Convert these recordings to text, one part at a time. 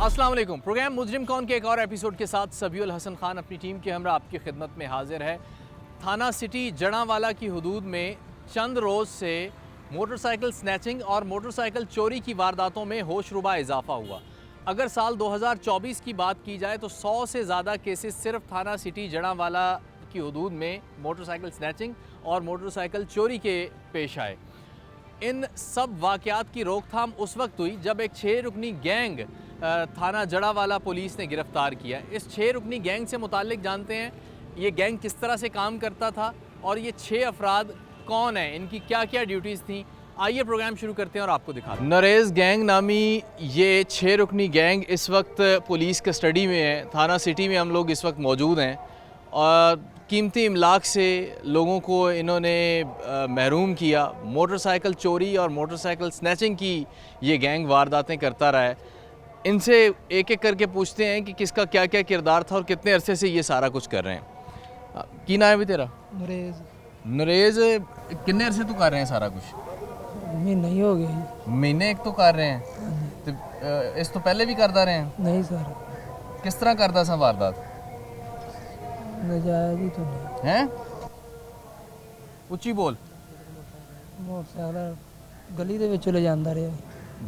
अस्सलाम वालेकुम। प्रोग्राम मुजरिम कौन के एक और एपिसोड के साथ सबीउल हसन खान अपनी टीम के हमरा आपकी खिदमत में हाजिर है। थाना सिटी जड़ांवाला की हदूद में चंद रोज़ से मोटरसाइकिल स्नैचिंग और मोटरसाइकिल चोरी की वारदातों में होशरुबा इजाफा हुआ। अगर साल 2024 की बात की जाए तो 100 से ज़्यादा केसेस सिर्फ थाना सिटी जड़ांवाला की हदूद में मोटरसाइकिल स्नैचिंग और मोटरसाइकिल चोरी के पेश आए। इन सब वाक़यात की रोकथाम उस वक्त हुई जब एक 6 रुकनी गैंग थाना जड़ांवाला पुलिस ने गिरफ़्तार किया। इस 6 रुकनी गैंग से मुताल्लिक जानते हैं ये गैंग किस तरह से काम करता था और ये 6 अफराद कौन हैं, इनकी क्या क्या ड्यूटीज़ थी। आइए प्रोग्राम शुरू करते हैं और आपको दिखाते हैं। नरेज़ गैंग नामी ये 6 रुकनी गैंग इस वक्त पुलिस कस्टडी में है। थाना सिटी में हम लोग इस वक्त मौजूद हैं और कीमती इमलाक से लोगों को इन्होंने महरूम किया। मोटरसाइकिल चोरी और मोटरसाइकिल स्नैचिंग की ये गैंग वारदातें करता रहा है। इनसे एक एक करके पूछते हैं कि किसका क्या क्या किरदार था और कितने अरसे से ये सारा कुछ कर रहे हैं। की नाम है भी तेरा? नरेज़ कितने अरसे तू कर रहे हैं सारा कुछ? महीना ही हो गया। महीने एक तो कर रहे हैं तो इस तो पहले भी करता रहे हैं? नहीं सर। किस तरह करता सा वारदात? नजायज ही तो नहीं हैं? ਉੱਚੀ ਬੋਲ। ਮੋਟਰਸਾਈਕਲ ਗਲੀ ਦੇ ਵਿੱਚ ਲੈ ਜਾਂਦਾ ਰਿਹਾ।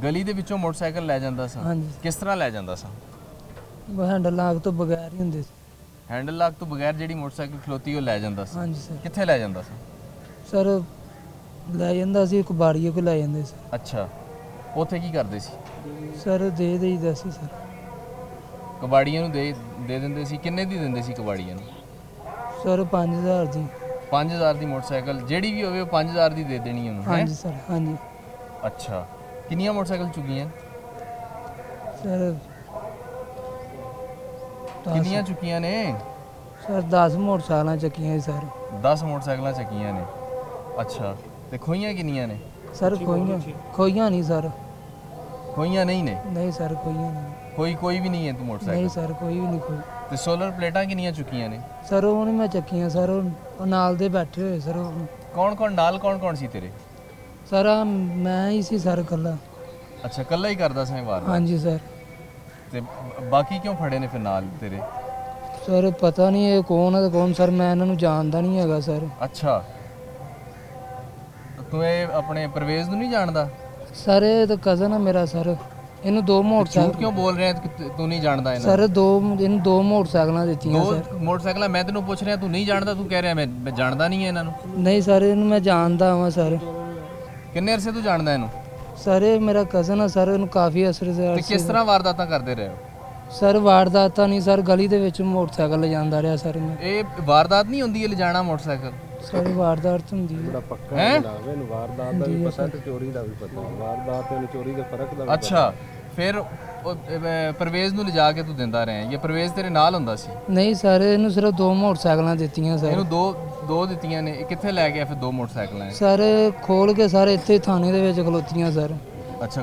ਗਲੀ ਦੇ ਵਿੱਚੋਂ ਮੋਟਰਸਾਈਕਲ ਲੈ ਜਾਂਦਾ ਸੀ? ਹਾਂਜੀ। ਕਿਸ ਤਰ੍ਹਾਂ ਲੈ ਜਾਂਦਾ ਸੀ? ਉਹ ਹੈਂਡਲ ਲਾਗ ਤੋਂ ਬਗੈਰ ਹੀ ਹੁੰਦੇ ਸੀ। ਹੈਂਡਲ ਲਾਕ ਤੋਂ ਬਗੈਰ ਜਿਹੜੀ ਮੋਟਰਸਾਈਕਲ ਖਲੋਤੀ ਉਹ ਲੈ ਜਾਂਦਾ ਸੀ? ਹਾਂਜੀ ਸਰ। ਕਿੱਥੇ ਲੈ ਜਾਂਦਾ ਸੀ? ਸਰ ਲੈ ਜਾਂਦਾ ਸੀ ਕਬਾੜੀਏ ਕੋ ਲੈ ਜਾਂਦੇ ਸੀ। ਅੱਛਾ, ਉੱਥੇ ਕੀ ਕਰਦੇ ਸੀ? ਸਰ ਦੇ ਦੇਈਦਾ ਸੀ ਸਰ। ਕਬਾੜੀਆਂ ਨੂੰ ਦੇ ਦਿੰਦੇ ਸੀ? ਕਿੰਨੇ ਦੀ ਦਿੰਦੇ ਸੀ ਕਬਾੜੀਆਂ ਨੂੰ? ਸਰ 5000 ਦੀ। 5000 ਦੀ ਮੋਟਰਸਾਈਕਲ ਜਿਹੜੀ ਵੀ ਹੋਵੇ ਉਹ 5000 ਦੀ ਦੇ ਦੇਣੀ ਉਹਨੂੰ? ਹਾਂਜੀ ਸਰ। ਹਾਂਜੀ। ਅੱਛਾ, ਕਿੰਨੀਆਂ ਮੋਟਰਸਾਈਕਲ ਚੁੱਕੀਆਂ? ਸਰ ਕਿੰਨੀਆਂ ਚੁੱਕੀਆਂ ਨੇ? ਸਰ 10 ਮੋਟਰਸਾਈਕਲਾਂ ਚੱਕੀਆਂ ਸੀ ਸਰ। 10 ਮੋਟਰਸਾਈਕਲਾਂ ਚੱਕੀਆਂ ਨੇ। ਅੱਛਾ, ਤੇ ਖੋਈਆਂ ਕਿੰਨੀਆਂ ਨੇ? ਸਰ ਖੋਈਆਂ ਨਹੀਂ ਸਰ। ਖੋਈਆਂ ਨਹੀਂ ਨੇ? ਨਹੀਂ ਸਰ ਖੋਈਆਂ ਨਹੀਂ। ਕੋਈ ਵੀ ਨਹੀਂ ਹੈ ਤੂੰ ਮੋਟਰਸਾਈਕਲ? ਨਹੀਂ ਸਰ ਕੋਈ ਵੀ ਨਹੀਂ ਖੋਈ। ਤੇ ਸੋਲਰ ਪਲੇਟਾਂ ਕਿੰਨੀਆਂ ਚੁੱਕੀਆਂ ਨੇ? ਸਰ ਉਹ ਨਹੀਂ ਮੈਂ ਚੱਕੀਆਂ ਸਰ। ਉਹ ਨਾਲ ਦੇ ਬੈਠੇ ਹੋਏ ਸਰ। ਕੌਣ ਨਾਲ ਕੌਣ ਸੀ ਤੇਰੇ? ਸਰ ਮੈਂ ਹੀ ਸੀ ਸਰ ਇਕੱਲਾ। ਅੱਛਾ, ਇਕੱਲਾ ਹੀ ਕਰਦਾ ਸੀ ਵਾਰ? ਹਾਂਜੀ ਸਰ। ਤੇ ਬਾਕੀ ਕਿਉਂ ਫੜੇ ਨੇ ਫਿਰ ਨਾਲ ਤੇਰੇ? ਸਰ ਪਤਾ ਨਹੀਂ ਇਹ ਕੌਣ ਹੈ ਤੇ ਕੌਣ ਸਰ, ਮੈਂ ਇਹਨਾਂ ਨੂੰ ਜਾਣਦਾ ਨਹੀਂ ਹੈਗਾ ਸਰ। ਅੱਛਾ, ਤੂੰ ਇਹ ਆਪਣੇ ਪਰਵੇਜ਼ ਨੂੰ ਨਹੀਂ ਜਾਣਦਾ? ਸਰ ਇਹ ਤਾਂ ਕਜ਼ਨ ਹੈ ਮੇਰਾ ਸਰ। ਇਹਨੂੰ 2 ਮੋਟਰਸਾਈਕਲ। ਝੂਠ ਕਿਉਂ ਬੋਲ ਰਿਹਾ ਕਿ ਤੂੰ ਨਹੀਂ ਜਾਣਦਾ ਇਹਨਾਂ? ਸਰ ਇਹਨੂੰ 2 ਮੋਟਰਸਾਈਕਲਾਂ ਦਿੱਤੀਆਂ ਸਰ। 2 ਮੋਟਰਸਾਈਕਲਾਂ? ਮੈਂ ਤੈਨੂੰ ਪੁੱਛ ਰਿਹਾ ਤੂੰ ਨਹੀਂ ਜਾਣਦਾ, ਤੂੰ ਕਹਿ ਰਿਹਾ ਮੈਂ ਜਾਣਦਾ ਨਹੀਂ ਹੈ ਇਹਨਾਂ ਨੂੰ। ਨਹੀਂ ਸਰ ਇਹਨੂੰ ਮੈਂ ਜਾਣਦਾ ਹਾਂ ਸਰ। ਕਿੰਨੇ ਅਰਸੇ ਤੂੰ ਜਾਣਦਾ ਇਹਨੂੰ? ਸਰ ਇਹ ਮੇਰਾ ਕਜ਼ਨ ਹੈ ਸਰ। ਇਹਨੂੰ ਕਾਫੀ ਅਸਰ ਤੇ ਕਿਸ ਤਰ੍ਹਾਂ ਵਾਰਦਾਤਾਂ ਕਰਦੇ ਰਹੇ ਹੋ? ਸਰ ਵਾਰਦਾਤਾਂ ਨਹੀਂ ਸਰ, ਗਲੀ ਦੇ ਵਿੱਚ ਮੋਟਰਸਾਈਕਲ ਲੈ ਜਾਂਦਾ ਰਿਹਾ ਸਰ ਮੈਂ। ਇਹ ਵਾਰਦਾਤ ਨਹੀਂ ਹੁੰਦੀ ਇਹ ਲਿਜਾਣਾ ਮੋਟਰਸਾਈਕਲ? ਸਰ ਵਾਰਦਾਤ ਹੁੰਦੀ ਹੈ। ਪੱਕਾ ਜਨਾਬ, ਇਹਨੂੰ ਵਾਰਦਾਤ ਦਾ ਵੀ ਪਤਾ ਤੇ ਚੋਰੀ ਦਾ ਵੀ ਪਤਾ। ਵਾਰਦਾਤ ਤੇ ਚੋਰੀ ਦੇ ਫਰਕ ਦਾ ਵੀ ਅੱਛਾ, ਫਿਰ ਪਰਵੇਜ਼ ਨੂੰ ਲਿਜਾ ਕੇ ਤੂੰ ਦਿੰਦਾ ਰਿਹਾ? ਇਹ ਪਰਵੇਜ਼ ਤੇਰੇ ਨਾਲ ਹੁੰਦਾ ਸੀ? ਨਹੀਂ ਸਰ ਇਹਨੂੰ ਸਿਰਫ 2 ਮੋਟਰਸਾਈਕਲਾਂ ਦਿੱਤੀਆਂ ਸਰ। ਇਹਨੂੰ ਦੋ ਦਿੱਤੀਆਂ ਨੇ? ਇਹ ਕਿੱਥੇ ਲੈ ਗਿਆ ਫਿਰ 2 ਮੋਟਰਸਾਈਕਲਾਂ? ਸਰ ਖੋਲ ਕੇ ਸਰ ਇੱਥੇ ਥਾਣੇ ਦੇ ਵਿੱਚ ਖਲੋਤੀਆਂ ਸਰ। ਅੱਛਾ,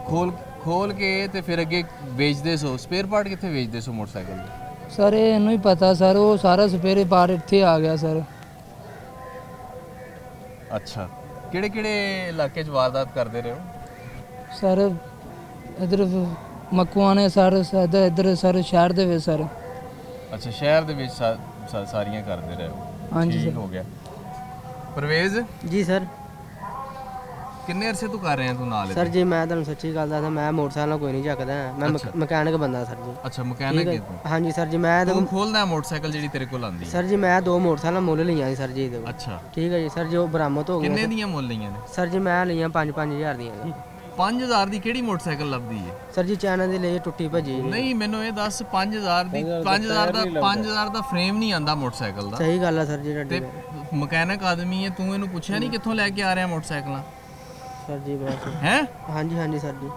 ਖੋਲ ਕੇ ਤੇ ਫਿਰ ਅੱਗੇ ਵੇਚਦੇ ਸੋ? ਸਪੇਅਰ ਪਾਰਟ ਕਿੱਥੇ ਵੇਚਦੇ ਸੋ ਮੋਟਰਸਾਈਕਲ ਦੇ? ਸਰ ਇਹ ਇਹਨੂੰ ਹੀ ਪਤਾ ਸਰ। ਉਹ ਸਾਰਾ ਸਪੇਅਰ ਪਾਰਟ ਇੱਥੇ ਆ ਗਿਆ ਸਰ। ਅੱਛਾ, ਕਿਹੜੇ ਇਲਾਕੇ 'ਚ ਵਾਰਦਾਤ ਕਰਦੇ ਰਹੇ ਹੋ? ਸਰ ਇਧਰ ਮਕਵਾਨੇ ਸਰ, ਇੱਧਰ ਸਰ ਸ਼ਹਿਰ ਦੇ ਵਿੱਚ ਸਰ। ਅੱਛਾ, ਸ਼ਹਿਰ ਦੇ ਵਿੱਚ ਸਾਰੀਆਂ ਕਰਦੇ ਰਹੇ ਹੋ? ਹਾਂਜੀ ਠੀਕ ਸਰ। ਹੋ ਗਿਆ। ਪਰਵੇਜ਼ ਜੀ ਸਰ। ਕਿੰਨੇ ਅਰਸੇ ਤੋਂ ਕਰ ਰਿਹਾ ਤੂੰ ਨਾਲ? ਸਰ ਜੀ ਮੈਂ ਤੁਹਾਨੂੰ ਸੱਚੀ ਗੱਲ ਦੱਸਾਂ, ਮੈਂ ਮੋਟਰਸਾਈਕਲ ਕੋਈ ਨਹੀਂ ਚੱਕਦਾ। ਮੈਂ ਮਕੈਨਿਕ ਬੰਦਾ ਸਰ ਜੀ। ਅੱਛਾ, ਮਕੈਨਿਕ ਹੈ ਤੂੰ? ਹਾਂਜੀ ਸਰ ਜੀ। ਮੈਂ ਤੂੰ ਖੋਲਦਾ ਮੋਟਰਸਾਈਕਲ ਜਿਹੜੀ ਤੇਰੇ ਕੋਲ ਆਂਦੀ? ਸਰ ਜੀ ਮੈਂ 2 ਮੋਟਰਸਾਈਕਲ ਮੁੱਲ ਲਈਆਂ ਸੀ ਸਰ ਜੀ ਇਹਦੇ ਕੋਲ। ਅੱਛਾ, ਠੀਕ ਹੈ ਜੀ ਸਰ। ਜੋ ਬਰਾਮਦ ਹੋ ਗਈਆਂ। ਕਿੰਨੇ ਦੀਆਂ ਮੁੱਲ ਲਈਆਂ ਨੇ? ਸਰ ਜੀ ਮੈਂ ਲਈਆਂ 5-5000 ਦੀਆਂ। 5000 ਦੀ ਕਿਹੜੀ ਮੋਟਰਸਾਈਕਲ ਲੱਭਦੀ ਹੈ? ਸਰ ਜੀ ਚਾਈਨਾ ਦੇ ਲਈ ਟੁੱਟੀ ਭੱਜੀ। ਨਹੀਂ, ਮੈਨੂੰ ਇਹ ਦੱਸ 5000 ਦਾ ਫਰੇਮ ਨਹੀਂ ਆਂਦਾ ਮੋਟਰਸਾਈਕਲ ਦਾ? ਸਹੀ ਗੱਲ ਹੈ ਸਰ ਜੀ ਤੇ ਤੁਹਾਡੀ। ਮਕੈਨਿਕ ਆਦਮੀ ਹੈ ਤੂੰ, ਇਹਨੂੰ ਪੁੱਛਿਆ ਨਹੀਂ ਕਿੱਥੋਂ ਲੈ ਕੇ ਆ ਰਿਹਾ ਮੋਟਰਸਾਈਕਲਾਂ? ਸਰ ਜੀ ਬਸ। ਹੈ? ਹਾਂਜੀ ਸਰ ਜੀ।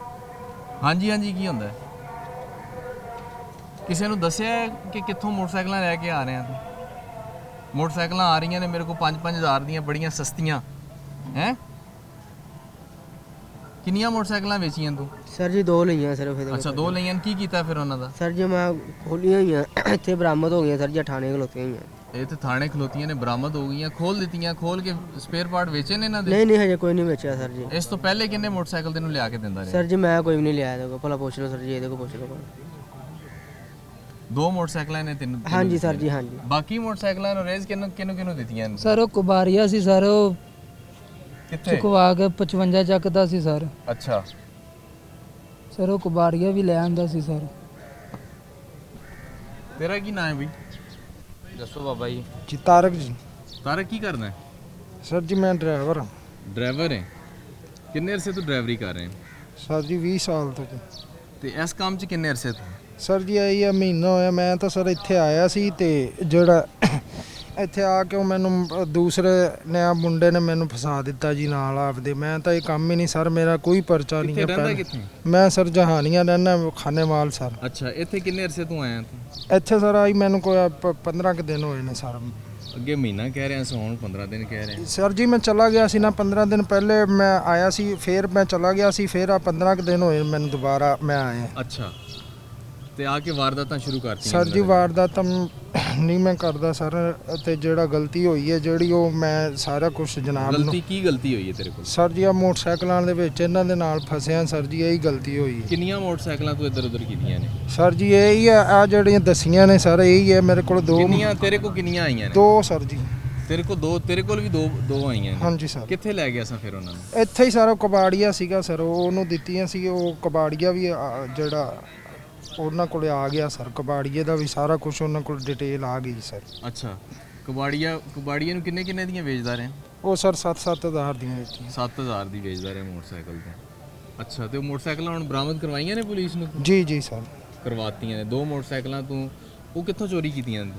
ਹਾਂਜੀ ਕੀ ਹੁੰਦਾ? ਕਿਸੇ ਨੂੰ ਦੱਸਿਆ ਕਿ ਕਿੱਥੋਂ ਮੋਟਰਸਾਈਕਲਾਂ ਲੈ ਕੇ ਆ ਰਿਹਾ ਤੂੰ? ਮੋਟਰਸਾਈਕਲਾਂ ਆ ਰਹੀਆਂ ਨੇ ਮੇਰੇ ਕੋਲ 5-5000 ਦੀਆਂ, ਬੜੀਆਂ ਸਸਤੀਆਂ। ਹੈ? ਕਿੰਨੀਆਂ ਮੋਟਰਸਾਈਕਲਾਂ ਵੇਚੀਆਂ ਤੂੰ? ਸਰ ਜੀ 2 ਲਈਆਂ ਸਿਰਫ ਇਹਦੇ ਕੋਲ। ਅੱਛਾ, 2 ਲਈਆਂ। ਕੀ ਕੀਤਾ ਫਿਰ ਉਹਨਾਂ ਦਾ? ਸਰ ਜੀ ਮੈਂ ਖੋਲੀਆਂ ਹੋਈਆਂ ਇੱਥੇ ਬਰਾਮਦ ਹੋ ਗਈਆਂ ਸਰ ਜੀ। ਥਾਣੇ ਖਲੋਤੀਆਂ ਹੋਈਆਂ। ਇਹ ਤੇ ਥਾਣੇ ਖਲੋਤੀਆਂ ਨੇ, ਬਰਾਮਦ ਹੋ ਗਈਆਂ, ਖੋਲ ਦਿੱਤੀਆਂ। ਖੋਲ ਕੇ ਸਪੇਅਰ ਪਾਰਟ ਵੇਚੇ ਨੇ ਇਹਨਾਂ ਦੇ? ਨਹੀਂ ਹਜੇ ਕੋਈ ਨਹੀਂ ਵੇਚਿਆ ਸਰ ਜੀ। ਇਸ ਤੋਂ ਪਹਿਲੇ ਕਿੰਨੇ ਮੋਟਰਸਾਈਕਲ ਤੈਨੂੰ ਲਿਆ ਕੇ ਦਿੰਦਾ ਰਿਹਾ? ਸਰ ਜੀ ਮੈਂ ਕੋਈ ਵੀ ਨਹੀਂ ਲਿਆ ਇਹਦੇ ਕੋਲ। ਭਲਾ ਪੁੱਛ ਲਓ ਸਰ ਜੀ, ਇਹਦੇ ਕੋਲ ਪੁੱਛ ਲਓ। ਦੋ ਮੋਟਰਸਾਈਕਲਾਂ ਨੇ ਤਿੰਨ ਹਾਂਜੀ ਸਰ ਜੀ, ਹਾਂਜੀ। ਬਾਕੀ ਮੋਟਰਸਾਈਕਲਾਂ ਨੂੰ ਰੇਜ਼ ਕਿਹਨੂੰ ਦਿੱਤੀਆਂ ਨੇ? ਸਰ ਉਹ ਕੁਬਾਰੀਆ ਸੀ ਸਰ, ਉਹ ਕਿੱਥੇ? ਚੁਕਵਾ ਕੇ 55 ਚੱਕਦਾ ਸੀ ਸਰ। ਅੱਛਾ, ਸਰ ਉਹ ਕੁਬਾਰੀਆ ਵੀ ਲੈ ਆਂਦਾ ਸੀ ਸਰ। ਤੇਰਾ ਕੀ ਨਾਮ ਹੈ ਬਈ? ਦੱਸੋ ਬਾਬਾ ਜੀ। ਜੀ ਤਾਰਕ ਜੀ। ਤਾਰਕ ਕੀ ਕਰਨਾ ਹੈ? ਸਰ ਜੀ ਮੈਂ ਡਰਾਈਵਰ ਹਾਂ। ਡਰਾਈਵਰ ਹੈ। ਕਿੰਨੇ ਅਰਸੇ ਤੋਂ ਡਰਾਈਵਰੀ ਕਰ ਰਹੇ ਹੈ? ਸਰ ਜੀ 20 ਸਾਲ ਤੋਂ ਜੀ। ਤੇ ਇਸ ਕੰਮ 'ਚ ਕਿੰਨੇ ਅਰਸੇ ਤੋਂ? ਸਰ ਜੀ ਆਈ ਆ ਮਹੀਨਾ ਹੋਇਆ। ਮੈਂ ਤਾਂ ਸਰ ਇੱਥੇ ਆਇਆ ਸੀ ਤੇ ਜਿਹੜਾ ਇੱਥੇ ਆ ਕੇ ਉਹ ਮੈਨੂੰ ਦੂਸਰੇ ਨੇ ਮੁੰਡੇ ਨੇ ਮੈਨੂੰ ਫਸਾ ਦਿੱਤਾ ਜੀ ਨਾਲ ਆਪਦੇ। ਮੈਂ ਤਾਂ ਇਹ ਕੰਮ ਹੀ ਨਹੀਂ ਸਰ, ਮੇਰਾ ਕੋਈ ਪਰਚਾ ਨਹੀਂ ਕਿੱਥੇ ਹੈ। ਰਹਿੰਦਾ ਕਿੱਥੇ? ਮੈਂ ਸਰ ਜਹਾਨੀਆਂ ਰਹਿਣਾ ਖਾਨੇਵਾਲ ਸਰ। ਅੱਛਾ, ਇੱਥੇ ਕਿੰਨੇ ਅਰਸੇ ਤੋਂ ਆਇਆ ਤੂੰ? ਇੱਥੇ ਸਰ ਆਈ ਮੈਨੂੰ ਕੋਈ 15 ਕੁ ਦਿਨ ਹੋਏ ਨੇ ਸਰ। ਅੱਗੇ ਮਹੀਨਾ ਕਹਿ ਰਿਹਾ ਸੀ, ਹੁਣ 15 ਦਿਨ ਕਹਿ ਰਹੇ ਸਰ ਜੀ ਮੈਂ ਚਲਾ ਗਿਆ ਸੀ ਨਾ 15 ਦਿਨ ਪਹਿਲੇ ਮੈਂ ਆਇਆ ਸੀ, ਫਿਰ ਮੈਂ ਚਲਾ ਗਿਆ ਸੀ, ਫਿਰ ਆ 15 ਕੁ ਦਿਨ ਹੋਏ ਮੈਨੂੰ ਦੁਬਾਰਾ ਮੈਂ ਆਇਆ। ਅੱਛਾ, ਤੇ ਆ ਕੇ ਵਾਰਦਾਤਾਂ ਸ਼ੁਰੂ ਕਰਤੀਆਂ? ਸਰ ਜੀ ਵਾਰਦਾਤ ਨਹੀਂ ਮੈਂ ਕਰਦਾ ਸਰ, ਤੇ ਜਿਹੜਾ ਗਲਤੀ ਹੋਈ ਹੈ ਜਿਹੜੀ ਉਹ ਮੈਂ ਸਾਰਾ ਕੁਝ ਜਨਾਬ ਨੂੰ। ਗਲਤੀ ਕੀ ਗਲਤੀ ਹੋਈ ਹੈ ਤੇਰੇ ਕੋਲ? ਸਰ ਜੀ ਆ ਮੋਟਰਸਾਈਕਲਾਂ ਦੇ ਵਿੱਚ ਇਹਨਾਂ ਦੇ ਨਾਲ ਫਸਿਆ ਸਰ ਜੀ, ਇਹੀ ਗਲਤੀ ਹੋਈ ਹੈ। ਕਿੰਨੀਆਂ ਮੋਟਰਸਾਈਕਲਾਂ ਤੂੰ ਇੱਧਰ ਉੱਧਰ ਕੀਤੀਆਂ ਨੇ? ਸਰ ਜੀ ਇਹੀ ਆ ਜਿਹੜੀਆਂ ਦਸੀਆਂ ਨੇ ਸਰ, ਇਹੀ ਹੈ ਮੇਰੇ ਕੋਲ ਦੋ। ਕਿੰਨੀਆਂ ਤੇਰੇ ਕੋਲ ਕਿੰਨੀਆਂ ਆਈਆਂ ਨੇ? ਦੋ ਸਰ ਜੀ। ਤੇਰੇ ਕੋਲ ਦੋ? ਤੇਰੇ ਕੋਲ ਵੀ ਦੋ ਆਈਆਂ ਨੇ? ਹਾਂਜੀ ਸਰ। ਕਿੱਥੇ ਲੈ ਗਿਆ ਸਾਂ ਫਿਰ ਉਹਨਾਂ ਨੂੰ? ਇੱਥੇ ਹੀ ਸਾਰਾ ਕਬਾੜੀਆ ਸੀਗਾ ਸਰ, ਉਹਨੂੰ ਦਿੱਤੀਆਂ ਸੀ। ਉਹ ਕਬਾੜੀਆ ਵੀ ਜਿਹੜਾ ਉਹਨਾਂ ਕੋਲੇ ਆ ਗਿਆ ਸਰ, ਕਬਾੜੀਏ ਦਾ ਵੀ ਸਾਰਾ ਕੁਝ ਉਹਨਾਂ ਕੋਲ ਡਿਟੇਲ ਆ ਗਈ ਸਰ। ਅੱਛਾ, ਕਬਾੜੀਏ ਨੂੰ ਕਿੰਨੇ ਦੀਆਂ ਵੇਚਦਾ ਰਹੇ? ਉਹ ਸਰ 7-7 ਹਜ਼ਾਰ ਦੀਆਂ ਵੇਚੀਆਂ। 7000 ਦੀ ਵੇਚਦਾ ਰਹੇ ਮੋਟਰਸਾਈਕਲ ਤੇ। ਅੱਛਾ, ਤੇ ਉਹ ਮੋਟਰਸਾਈਕਲਾਂ ਹੁਣ ਬਰਾਮਦ ਕਰਵਾਈਆਂ ਨੇ ਪੁਲਿਸ ਨੂੰ? ਜੀ ਜੀ ਸਰ ਕਰਵਾਤੀਆਂ ਨੇ। ਦੋ ਮੋਟਰਸਾਈਕਲਾਂ ਤੂੰ ਉਹ ਕਿੱਥੋਂ ਚੋਰੀ ਕੀਤੀਆਂ ਨੇ?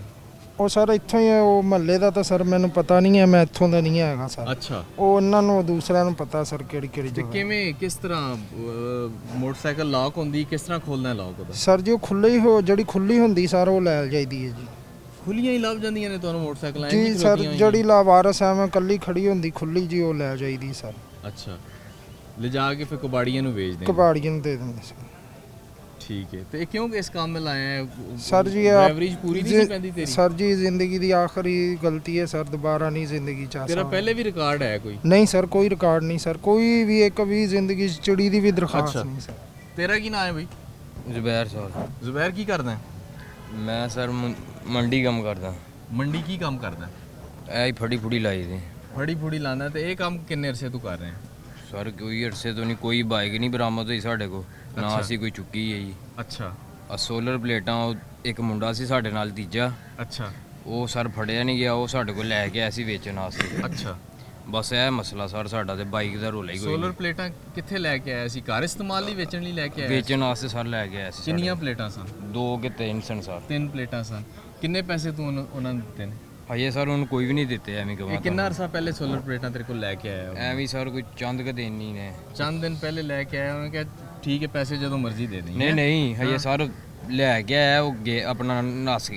ਉਹ ਸਰ ਇੱਥੋਂ ਹੀ ਉਹ ਮਹੱਲੇ ਦਾ ਤਾਂ ਸਰ ਮੈਨੂੰ ਪਤਾ ਨਹੀਂ ਹੈ, ਮੈਂ ਇੱਥੋਂ ਦਾ ਨਹੀਂ ਹੈਗਾ ਸਰ। ਅੱਛਾ, ਉਹ ਉਹਨਾਂ ਨੂੰ ਦੂਸਰਿਆਂ ਨੂੰ ਪਤਾ ਸਰ ਕਿਹੜੀ ਤੇ ਜਗ੍ਹਾ। ਕਿਵੇਂ ਕਿਸ ਤਰ੍ਹਾਂ ਮੋਟਰਸਾਈਕਲ ਲੌਕ ਹੁੰਦੀ, ਕਿਸ ਤਰ੍ਹਾਂ ਖੋਲਣਾ ਲੌਕ ਉਹਦਾ? ਸਰ ਜੀ ਉਹ ਖੁੱਲੀ ਜਿਹੜੀ ਖੁੱਲੀ ਹੁੰਦੀ ਸਰ ਉਹ ਲੈ ਜਾਈਦੀ ਹੈ ਜੀ। ਖੁੱਲੀਆਂ ਹੀ ਲੱਭ ਜਾਂਦੀਆਂ ਨੇ ਤੁਹਾਨੂੰ ਮੋਟਰਸਾਈਕਲਾਂ? ਜੀ ਸਰ ਜਿਹੜੀ ਲਾਵਾਰਸ ਐਵੇਂ ਕੱਲੀ ਖੜੀ ਹੁੰਦੀ ਖੁੱਲੀ ਜੀ ਉਹ ਲੈ ਜਾਈਦੀ ਸਰ। ਅੱਛਾ, ਲਿਜਾ ਕੇ ਫਿਰ ਕਬਾੜੀਆਂ ਨੂੰ ਵੇਚਦੇ ਨੇ? ਕਬਾੜੀਆਂ ਨੂੰ ਦੇ ਦਿੰਦੇ ਸਰ। ਠੀਕ ਹੈ, ਤੇ ਇਹ ਕਿਉਂ ਇਸ ਕੰਮ में ਲਾਇਆ ਹੈ? ਸਰ ਜੀ ਐਵਰੇਜ ਪੂਰੀ ਨਹੀਂ ਸੀ ਪੈਂਦੀ ਤੇਰੀ? ਸਰ ਜੀ ਜ਼ਿੰਦਗੀ ਦੀ ਆਖਰੀ ਗਲਤੀ ਹੈ ਸਰ, ਦੁਬਾਰਾ ਨਹੀਂ ਜ਼ਿੰਦਗੀ ਚ ਆ ਤੇਰਾ ਸਕਦਾ। ਪਹਿਲੇ ਵੀ ਰਿਕਾਰਡ ਹੈ ਕੋਈ? ਨਹੀਂ ਸਰ ਕੋਈ ਰਿਕਾਰਡ ਨਹੀਂ ਸਰ, ਕੋਈ ਵੀ ਇੱਕ ਵੀ ਜ਼ਿੰਦਗੀ ਚ ਚਿੜੀ ਦੀ ਵੀ ਦਰਖਾਸਤ ਨਹੀਂ ਸਰ। ਤੇਰਾ ਕੀ ਨਾਮ ਹੈ ਬਈ? ਜ਼ੁਬੈਰ ਸਰ। ਜ਼ੁਬੈਰ ਕੀ ਕਰਦਾ ਹੈ? ਮੈਂ ਸਰ ਮੰਡੀ ਕੰਮ ਕਰਦਾ। ਮੰਡੀ ਕੀ ਕੰਮ ਕਰਦਾ? ਐ ਹੀ ਫੜੀ ਲਾਈ ਦੇ। ਫੜੀ ਲਾਉਂਦਾ। ਤੇ ਇਹ ਕੰਮ ਕਿੰਨੇ ਅਰਸੇ ਤੋਂ ਕਰ ਰਹੇ ਹੈ? ਸਰ ਕੋਈ ਅਰਸੇ ਤੋਂ ਨਹੀਂ, ਕੋਈ ਬਾਈਕ ਨਹੀਂ ਬਰਾਮਦ ਹੋਈ ਸਾਡੇ ਕੋਲ, ਨਾ ਅਸੀਂ ਕੋਈ ਚੁੱਕੀ ਹੈ ਜੀ। ਅੱਛਾ। ਆ ਸੋਲਰ ਪਲੇਟਾਂ, ਉਹ ਇੱਕ ਮੁੰਡਾ ਸੀ ਸਾਡੇ ਨਾਲ ਤੀਜਾ, ਅੱਛਾ। ਉਹ ਸਰ ਫੜਿਆ ਨਹੀਂ ਗਿਆ, ਉਹ ਸਾਡੇ ਕੋਲ ਲੈ ਕੇ ਆਇਆ ਸੀ ਵੇਚਣ ਵਾਸਤੇ। ਅੱਛਾ, ਬਸ ਇਹ ਮਸਲਾ ਸਰ ਸਾਡਾ, ਤੇ ਬਾਈਕ ਦਾ ਰੋਲਾ ਹੀ ਕੋਈ ਸੋਲਰ ਪਲੇਟਾਂ ਕਿੱਥੇ ਲੈ ਕੇ ਆਇਆ ਸੀ? ਘਰ ਇਸਤੇਮਾਲ ਲਈ ਵੇਚਣ ਲਈ ਲੈ ਕੇ ਆਇਆ? ਵੇਚਣ ਵਾਸਤੇ ਸਰ ਲੈ ਕੇ ਆਇਆ ਸੀ। ਕਿੰਨੀਆਂ ਪਲੇਟਾਂ ਸਨ? 2 ਕਿ 3 ਸਨ ਸਰ। 3 ਪਲੇਟਾਂ ਸਨ। ਕਿੰਨੇ ਪੈਸੇ ਤੂੰ ਉਹਨਾਂ ਨੂੰ ਦਿੱਤੇ ਨੇ? ਹਜੇ ਸਰ ਉਹਨੂੰ ਕੋਈ ਵੀ ਨਹੀਂ ਦਿੱਤੇ, ਐਵੇਂ ਇਹ ਕਹਾਂ। ਕਿੰਨਾ ਅਰਸਾ ਪਹਿਲੇ ਸੋਲਰ ਪਲੇਟਾਂ ਤੇਰੇ ਕੋਲ ਲੈ ਕੇ ਆਇਆ? ਐਵੇਂ ਸਰ ਕੋਈ ਚੰਦ ਕ ਦੇਣੀ ਨੇ। ਚੰਦ ਦਿਨ ਪਹਿਲੇ ਲੈ ਕੇ ਆਇਆ, ਉਹਨੇ ਕਿਹਾ ਠੀਕ ਹੈ ਪੈਸੇ ਜਦੋਂ ਮਰਜ਼ੀ ਦੇ ਦੇਈਂ। ਨਹੀਂ ਹਜੇ ਸਰ ਲੈ ਕੇ ਆਇਆ, ਉਹ ਆਪਣਾ ਨਸ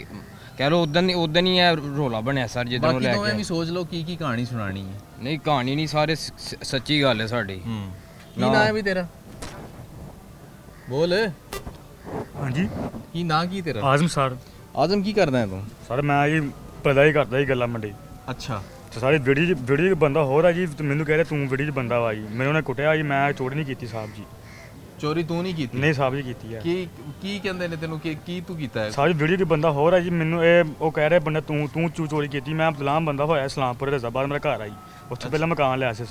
ਕਹਿ ਲਓ ਉਦੋਂ ਹੀ ਇਹ ਰੋਲਾ ਬਣਿਆ ਸਰ ਜਦੋਂ ਬਾਕੀ ਲੈ ਦੋਵੇਂ ਕੇ। ਵੀ ਸੋਚ ਲਓ ਕੀ ਕਹਾਣੀ ਸੁਣਾਣੀ ਹੈ। ਨਹੀਂ ਕਹਾਣੀ ਨਹੀਂ, ਸਾਰੇ ਸੱਚੀ ਗੱਲ ਹੈ ਸਾਡੀ। ਕੀ ਨਾਂ ਹੈ ਵੀ ਤੇਰਾ? ਬੋਲ। ਹਾਂਜੀ, ਕੀ ਨਾਂ ਕੀ ਤੇਰਾ? ਆਜ਼ਮ ਸਰ। ਆਜ਼ਮ ਕੀ ਕਰਦਾ ਹੈ ਤੂੰ? ਸਰ ਮੈਂ ਜੀ ਪਤਾ ਹੀ ਕਰਦਾ ਜੀ ਗੱਲਾਂ ਮੰਡੀ। ਅੱਛਾ। ਤੇ ਸਾਰੇ ਵੀਡੀਓ ਬੰਦਾ ਹੋਰ ਆ ਜੀ, ਤੇ ਮੈਨੂੰ ਕਹਿ ਰਿਹਾ ਤੂੰ ਵੀਡੀਓ 'ਚ ਬੰਦਾ ਵਾ ਜੀ। ਮੈਨੂੰ ਉਹਨੇ ਕੁੱਟਿਆ ਜੀ, ਮੈਂ ਚੋਰੀ ਨਹੀਂ ਕੀਤੀ ਸਾਹਿਬ ਜੀ। ਚੋਰੀ ਤੂੰ ਨਹੀਂ ਕੀਤੀ? ਨਹੀਂ ਸਾਹਿਬ ਜੀ ਕੀਤੀ ਹੈ। ਕੀ ਕਹਿੰਦੇ ਨੇ ਤੈਨੂੰ? ਕੀ ਤੂੰ ਕੀਤਾ ਹੈ? ਸਾਰੀ ਵੀਡੀਓ 'ਚ ਬੰਦਾ ਹੋਰ ਆ ਜੀ, ਮੈਨੂੰ ਉਹ ਕਹਿ ਰਿਹਾ ਬੰਦਾ ਤੂੰ ਚੋਰੀ ਕੀਤੀ। ਮੈਂ ਅਬਦੁਲਾਮ ਬੰਦਾ ਹੋਇਆ ਇਸਲਾਮਪੁਰ ਰਜ਼ਾਬਾਦ, ਮੇਰਾ ਘਰ ਆਈ ਉੱਥੇ ਪਹਿਲਾਂ मकान लिया ਸੀ।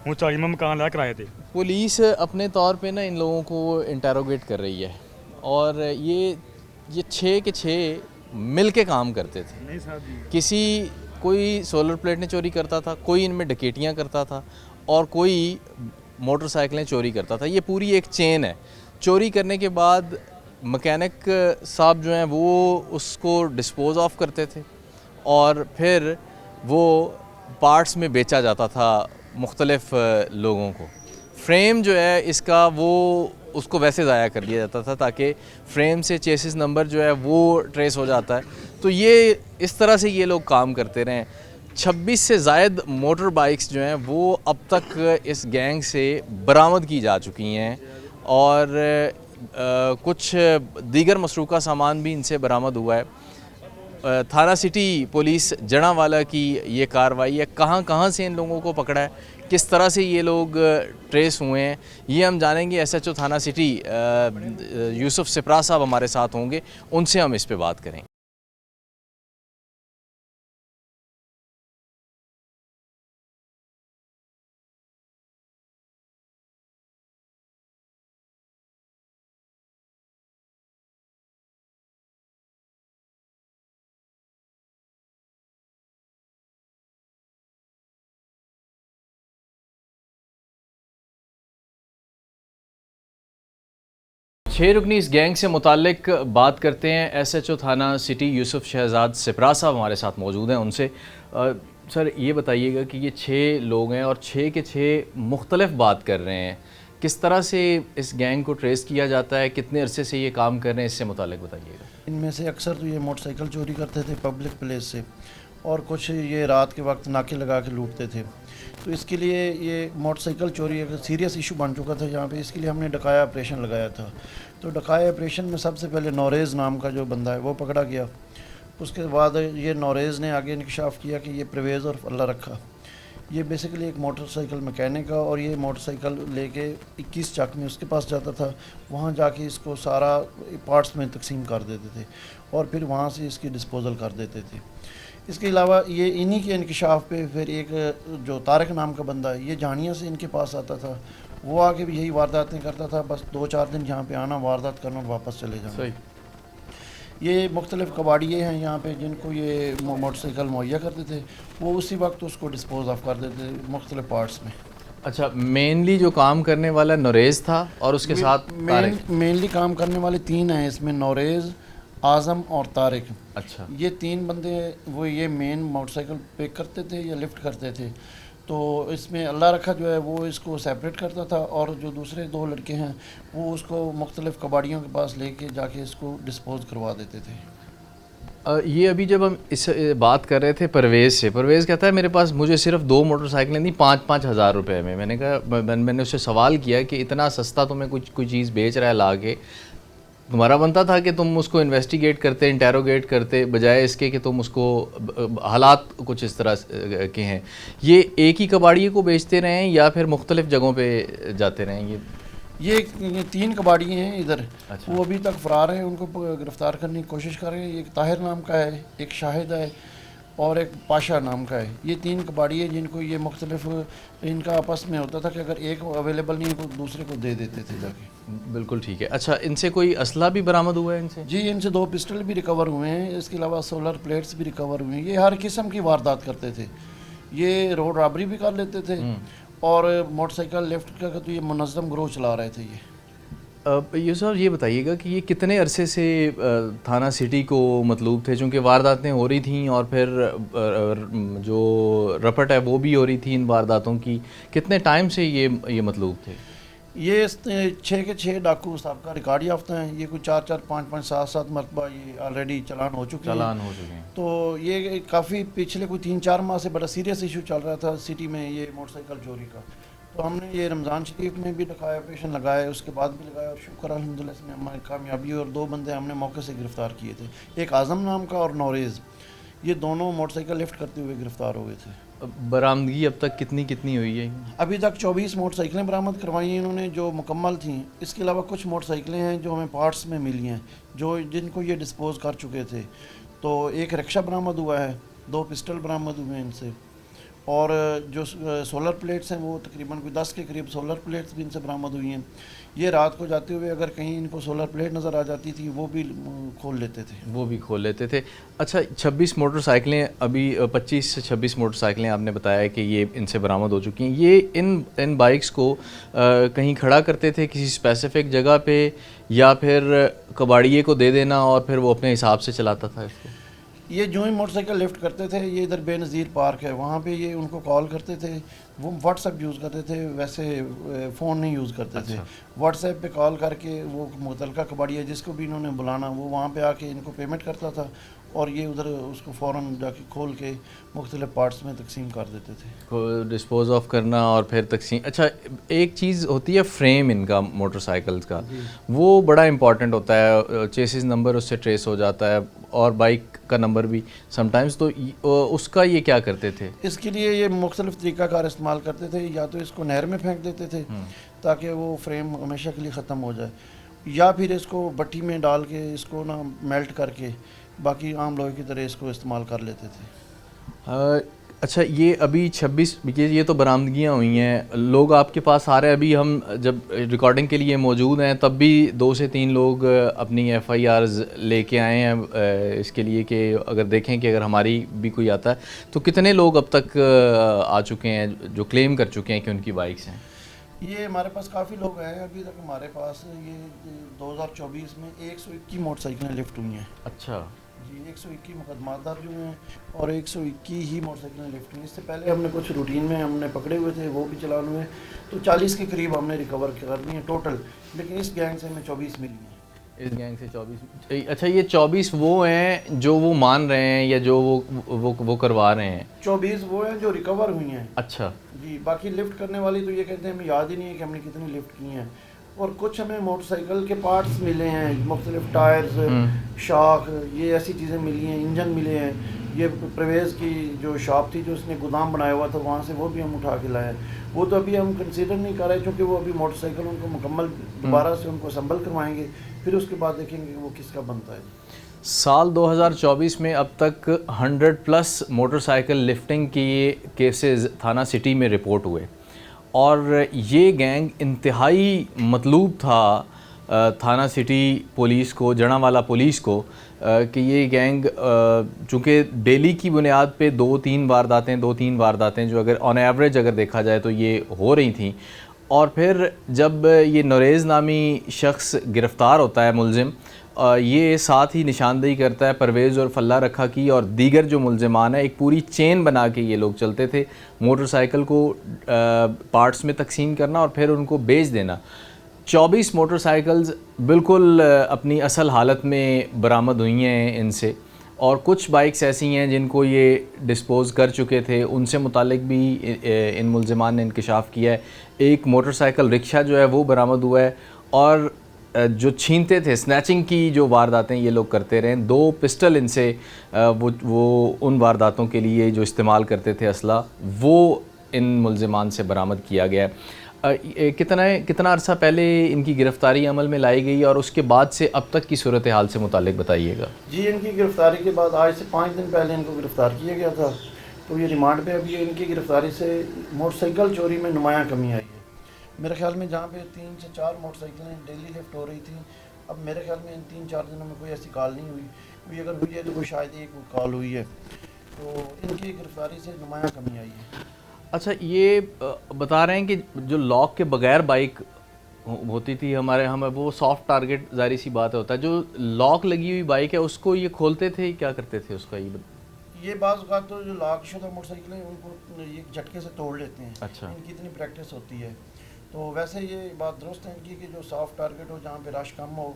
हूँ 40 में मकान लिया किराए पे। पुलिस अपने तौर पे ना इन लोगों को इंटेरोगेट कर रही है और ये 6 के 6 मिल के काम करते थे। नहीं साहब जी, किसी कोई सोलर प्लेटें चोरी करता था, कोई इनमें डकैतियाँ करता था और कोई मोटरसाइकिलें चोरी करता था। ये पूरी एक चेन है। चोरी करने के बाद मकैनिक साहब जो हैं वो उसको डिस्पोज ऑफ करते थे और फिर वो पार्ट्स में बेचा जाता था मुख्तलिफ लोगों को। फ्रेम जो है इसका वो उसको वैसे ज़ाया कर दिया जाता था ताकि फ्रेम से चेसिस नंबर जो है वो ट्रेस हो जाता है। तो ये इस तरह से ये लोग काम करते रहे। 26 से ज़ायद मोटर बाइक्स जो हैं वो अब तक इस गैंग से बरामद की जा चुकी हैं और कुछ दीगर मसरूक़ा सामान भी इनसे बरामद हुआ है। थाना सिटी पुलिस जड़ांवाला की ये कार्रवाई है, कहाँ कहाँ से इन लोगों को पकड़ा है, किस तरह से ये लोग ट्रेस हुए हैं, ये हम जानेंगे। एसएचओ थाना सिटी यूसुफ सिपरा साहब हमारे साथ होंगे, उनसे हम इस पे बात करेंगे। छः रुकनी इस गैंग से मुतालिक बात करते हैं। एसएचओ थाना सिटी यूसुफ शहजाद सिपरा साहब हमारे साथ मौजूद हैं, उनसे सर ये बताइएगा कि ये 6 लोग हैं और 6 के 6 मुख्तलिफ बात कर रहे हैं, किस तरह से इस गैंग को ट्रेस किया जाता है, कितने अरसे से ये काम कर रहे हैं, इससे मुतालिक बताइएगा। इनमें से अक्सर तो ये मोटरसाइकिल चोरी करते थे पब्लिक प्लेस से, और कुछ ये रात के वक्त नाके लगा के लूटते थे। तो इसके लिए ये मोटरसाइकिल चोरी एक सीरियस इशू बन चुका था यहाँ पे, इसके लिए हमने डकाया ऑपरेशन लगाया था। तो डकाया ऑपरेशन में सबसे पहले नौरेज़ नाम का जो बंदा है वो पकड़ा गया। उसके बाद ये नौरेज़ ने आगे इंकशाफ किया कि ये परवेज़ और अल्लाह रखा, ये बेसिकली एक मोटरसाइकिल मैकेनिक का, और ये मोटरसाइकिल लेके 21 चक में उसके पास जाता था, वहाँ जाके इसको सारा पार्ट्स में तकसीम कर देते थे और फिर वहाँ से इसकी डिस्पोजल कर देते थे। इसके अलावा ये इन्हीं के इंकशाफ पे फिर एक जो तारिक नाम का बंदा है, ये जानिया से इनके पास आता था, वो आके भी यही वारदातें करता था, बस 2-4 दिन यहाँ पे आना, वारदात करना और वापस चले जाना। ये मुख्तलिफ कबाड़िए हैं यहाँ पे जिनको ये मोटरसाइकिल मुहैया करते थे, वो उसी वक्त उसको डिस्पोज ऑफ कर देते थे मुख्तलिफ पार्ट्स में। अच्छा, मेनली जो काम करने वाला नौरेज़ था और उसके साथ मेनली काम करने वाले 3 हैं इसमें, नौरेज़, आज़म और तारिक। अच्छा, ये 3 बंदे वो ये मेन मोटरसाइकिल पिक करते थे या लिफ्ट करते थे। तो इसमें अल्लाह रखा जो है वो इसको सेपरेट करता था, और जो दूसरे 2 लड़के हैं वो उसको मुख्तलिफ कबाड़ियों के पास लेके जाके इसको डिस्पोज करवा देते थे। ये अभी जब हम इस बात कर रहे थे परवेज़ से, परवेज़ कहता है मेरे पास मुझे सिर्फ 2 मोटरसाइकिलें दी 5-5 हज़ार रुपये में। मैंने कहा, मैंने उससे सवाल किया कि इतना सस्ता तुम्हें कोई चीज़ बेच रहा है ला के, तुम्हारा बनता था कि तुम उसको इन्वेस्टिगेट करते, इंटेरोगेट करते, बजाय इसके कि तुम उसको, हालात कुछ इस तरह के हैं। ये एक ही कबाड़िए को बेचते रहें या फिर मुख्तलिफ जगहों पे जाते रहें? ये 3 कबाड़िए हैं इधर। अच्छा। वो अभी तक फ़रार हैं, उनको गिरफ़्तार करने की कोशिश कर रहे हैं। एक ताहिर नाम का है, एक शाहिद है और एक पाशा नाम का है। ये 3 कबाड़िए जिनको ये मुख्तलिफ इनका आपस में होता था कि अगर एक अवेलेबल नहीं है तो दूसरे को दे देते थे जाके। बिल्कुल ठीक है। अच्छा, इनसे कोई असला भी बरामद हुआ है इनसे? जी, इनसे 2 पिस्टल भी रिकवर हुए हैं, इसके अलावा सोलर प्लेट्स भी रिकवर हुए हैं। ये हर किस्म की वारदात करते थे, ये रोड रॉबरी भी कर लेते थे और मोटरसाइकिल लिफ्ट का तो ये मुनज़्ज़म ग्रोह चला रहे थे। ये सर ये बताइएगा कि ये कितने अरसे से थाना सिटी को मतलूब थे, चूँकि वारदातें हो रही थी और फिर जो रपट है वो भी हो रही थी इन वारदातों की, कितने टाइम से ये मतलूब थे? ये 6 के 6 डाकू सबका रिकॉर्ड याफ्ता हैं। ये कोई 4-4, 5-5, 7-7 मरतबा ये ऑलरेडी चलान हो चुके हैं। तो ये काफ़ी पिछले कोई 3-4 माह से बड़ा सीरियस इशू चल रहा था सिटी में ये मोटरसाइकिल चोरी का। तो हमने ये रमज़ान शरीफ में भी दिखाया, ऑपरेशन लगाया, उसके बाद भी लगाया और शुक्र अल्हम्दुलिल्लाह इसमें हमारी कामयाबी हुई और 2 बंदे हमने मौके से गिरफ़्तार किए थे, एक आज़म नाम का और नौरेज़। ये दोनों मोटरसाइकिल लिफ्ट करते हुए गिरफ़्तार हो गए थे। बरामदगी अब तक कितनी हुई है? अभी तक 24 मोटरसाइकिलें बरामद करवाई हैं इन्होंने जो मुकम्मल थी। इसके अलावा कुछ मोटरसाइकिलें हैं जो हमें पार्ट्स में मिली हैं, जो जिनको ये डिस्पोज़ कर चुके थे। तो एक रिक्शा बरामद हुआ है, 2 पिस्टल बरामद हुए हैं इनसे, और जो सोलर प्लेट्स हैं वो तकरीबन कोई 10 के करीब सोलर प्लेट्स भी इनसे बरामद हुई हैं। ये रात को जाते हुए अगर कहीं इनको सोलर प्लेट नज़र आ जाती थी वो भी खोल लेते थे। अच्छा, 26 मोटरसाइकिलें अभी 25 से 26 मोटरसाइकिलें आपने बताया कि ये इनसे बरामद हो चुकी हैं। ये इन बाइक्स को कहीं खड़ा करते थे किसी स्पेसिफिक जगह पे या फिर कबाड़िए को दे देना और फिर वो अपने हिसाब से चलाता था इसको? ये जो ही मोटरसाइकिल लिफ्ट करते थे, ये इधर बेनज़ीर पार्क है वहाँ पे ये उनको कॉल करते थे। वो व्हाट्सएप यूज़ करते थे, वैसे फ़ोन नहीं यूज़ करते थे। व्हाट्सएप पे कॉल करके वो मुतलका कबाड़िया जिसको भी इन्होंने बुलाना वो वहाँ पे आके इनको पेमेंट करता था اور یہ ادھر اس کو فوراً جا کے کھول کے مختلف پارٹس میں تقسیم کر دیتے تھے. کو ڈسپوز آف کرنا اور پھر تقسیم. اچھا ایک چیز ہوتی ہے فریم ان کا موٹر سائیکلز کا, وہ بڑا امپورٹنٹ ہوتا ہے, چیسز نمبر اس سے ٹریس ہو جاتا ہے اور بائک کا نمبر بھی سم ٹائمز, تو اس کا یہ کیا کرتے تھے؟ اس کے لیے یہ مختلف طریقہ کار استعمال کرتے تھے. یا تو اس کو نہر میں پھینک دیتے تھے تاکہ وہ فریم ہمیشہ کے لیے ختم ہو جائے, یا پھر اس کو بٹی میں ڈال کے اس کو نا میلٹ کر کے باقی عام لوہے کی طرح اس کو استعمال کر لیتے تھے. اچھا یہ ابھی 26 یہ تو برآمدگیاں ہوئی ہیں, لوگ آپ کے پاس آ رہے ہیں, ابھی ہم جب ریکارڈنگ کے لیے موجود ہیں تب بھی 2 سے 3 لوگ اپنی ایف آئی آرز لے کے آئے ہیں اس کے لیے کہ اگر دیکھیں کہ اگر ہماری بھی کوئی آتا ہے, تو کتنے لوگ اب تک آ چکے ہیں جو کلیم کر چکے ہیں کہ ان کی بائکس ہیں؟ یہ ہمارے پاس کافی لوگ ہیں ابھی تک. ہمارے پاس یہ 2024 میں 121 موٹر سائیکلیں لفٹ ہوئی ہیں. اچھا جی 121 مقدمات درج ہوئے ہیں اور 121 ہی موٹر سائیکلیں لفٹ ہوئی. اس سے پہلے ہم نے کچھ روٹین میں ہم نے پکڑے ہوئے تھے, وہ بھی چلان ہوئے, تو 40 کے قریب ہم نے ریکور کر لی ہیں ٹوٹل, لیکن اس گینگ سے ہمیں 24 ملی ہیں. اس گینگ سے 24. اچھا یہ 24 وہ ہیں جو وہ مان رہے ہیں یا جو وہ کروا رہے ہیں؟ 24 وہ ہیں جو ریکور ہوئی ہیں. اچھا جی باقی لفٹ کرنے والی تو یہ کہتے ہیں ہمیں یاد ہی نہیں ہے کہ ہم نے کتنی لفٹ کی ہیں. اور کچھ ہمیں موٹر سائیکل کے پارٹس ملے ہیں, مختلف ٹائرز, شاخ, یہ ایسی چیزیں ملی ہیں, انجن ملے ہیں. یہ پرویز کی جو شاپ تھی جو اس نے گودام بنایا ہوا تھا وہاں سے وہ بھی ہم اٹھا کے لائے ہیں. وہ تو ابھی ہم کنسیڈر نہیں کر رہے کیونکہ وہ ابھی موٹر سائیکل ان کو مکمل دوبارہ سے ان کو اسمبل کروائیں گے, پھر اس کے بعد دیکھیں گے کہ وہ کس کا بنتا ہے. سال 2024 میں اب تک 100+ موٹر سائیکل لفٹنگ کی کیسز تھانہ سٹی میں رپورٹ ہوئے, اور یہ گینگ انتہائی مطلوب تھا تھانہ سٹی پولیس کو, جڑاں پولیس کو, کہ یہ گینگ چونکہ ڈیلی کی بنیاد پہ 2-3 وارداتیں جو اگر آن ایوریج اگر دیکھا جائے تو یہ ہو رہی تھیں, اور پھر جب یہ نوریز نامی شخص گرفتار ہوتا ہے ملزم, یہ ساتھ ہی نشاندہی کرتا ہے پرویز اور فلاح رکھا کی اور دیگر جو ملزمان ہیں. ایک پوری چین بنا کے یہ لوگ چلتے تھے, موٹر سائیکل کو پارٹس میں تقسیم کرنا اور پھر ان کو بیچ دینا. 24 موٹر سائیکلز بالکل اپنی اصل حالت میں برآمد ہوئی ہیں ان سے, اور کچھ بائکس ایسی ہیں جن کو یہ ڈسپوز کر چکے تھے, ان سے متعلق بھی ان ملزمان نے انکشاف کیا ہے. ایک موٹر سائیکل رکشہ جو ہے وہ برآمد ہوا ہے, اور جو چھینتے تھے, سنیچنگ کی جو وارداتیں یہ لوگ کرتے رہے, 2 پسٹل ان سے وہ ان وارداتوں کے لیے جو استعمال کرتے تھے اسلحہ, وہ ان ملزمان سے برآمد کیا گیا ہے. کتنا عرصہ پہلے ان کی گرفتاری عمل میں لائی گئی, اور اس کے بعد سے اب تک کی صورتحال سے متعلق بتائیے گا. جی ان کی گرفتاری کے بعد آج سے 5 دن پہلے ان کو گرفتار کیا گیا تھا, تو یہ ریمانڈ پہ ابھی ان کی گرفتاری سے موٹر سائیکل چوری میں نمایاں کمی آئی ہے. میرے خیال میں جہاں پہ 3 سے 4 موٹر سائیکلیں ڈیلی لفٹ ہو رہی تھیں, اب میرے خیال میں ان 3-4 دنوں میں کوئی ایسی کال نہیں ہوئی, اگر ہوئی ہے تو کوئی شاید ایک کال ہوئی ہے, تو ان کی گرفتاری سے نمایاں کمی آئی ہے. اچھا یہ بتا رہے ہیں کہ جو لاک کے بغیر بائک ہوتی تھی ہمیں وہ سافٹ ٹارگٹ ظاہری سی بات ہوتا ہے, جو لاک لگی ہوئی بائک ہے اس کو یہ کھولتے تھے, کیا کرتے تھے اس کا یہ بعض اوقات تو جو لاک شدہ موٹر سائیکلیں ان کو یہ جھٹکے سے توڑ لیتے ہیں. اچھا ان کی اتنی پریکٹس ہوتی ہے, تو ویسے یہ بات درست ہے ان کی کہ جو سافٹ ٹارگٹ ہو جہاں پہ رش کم ہو,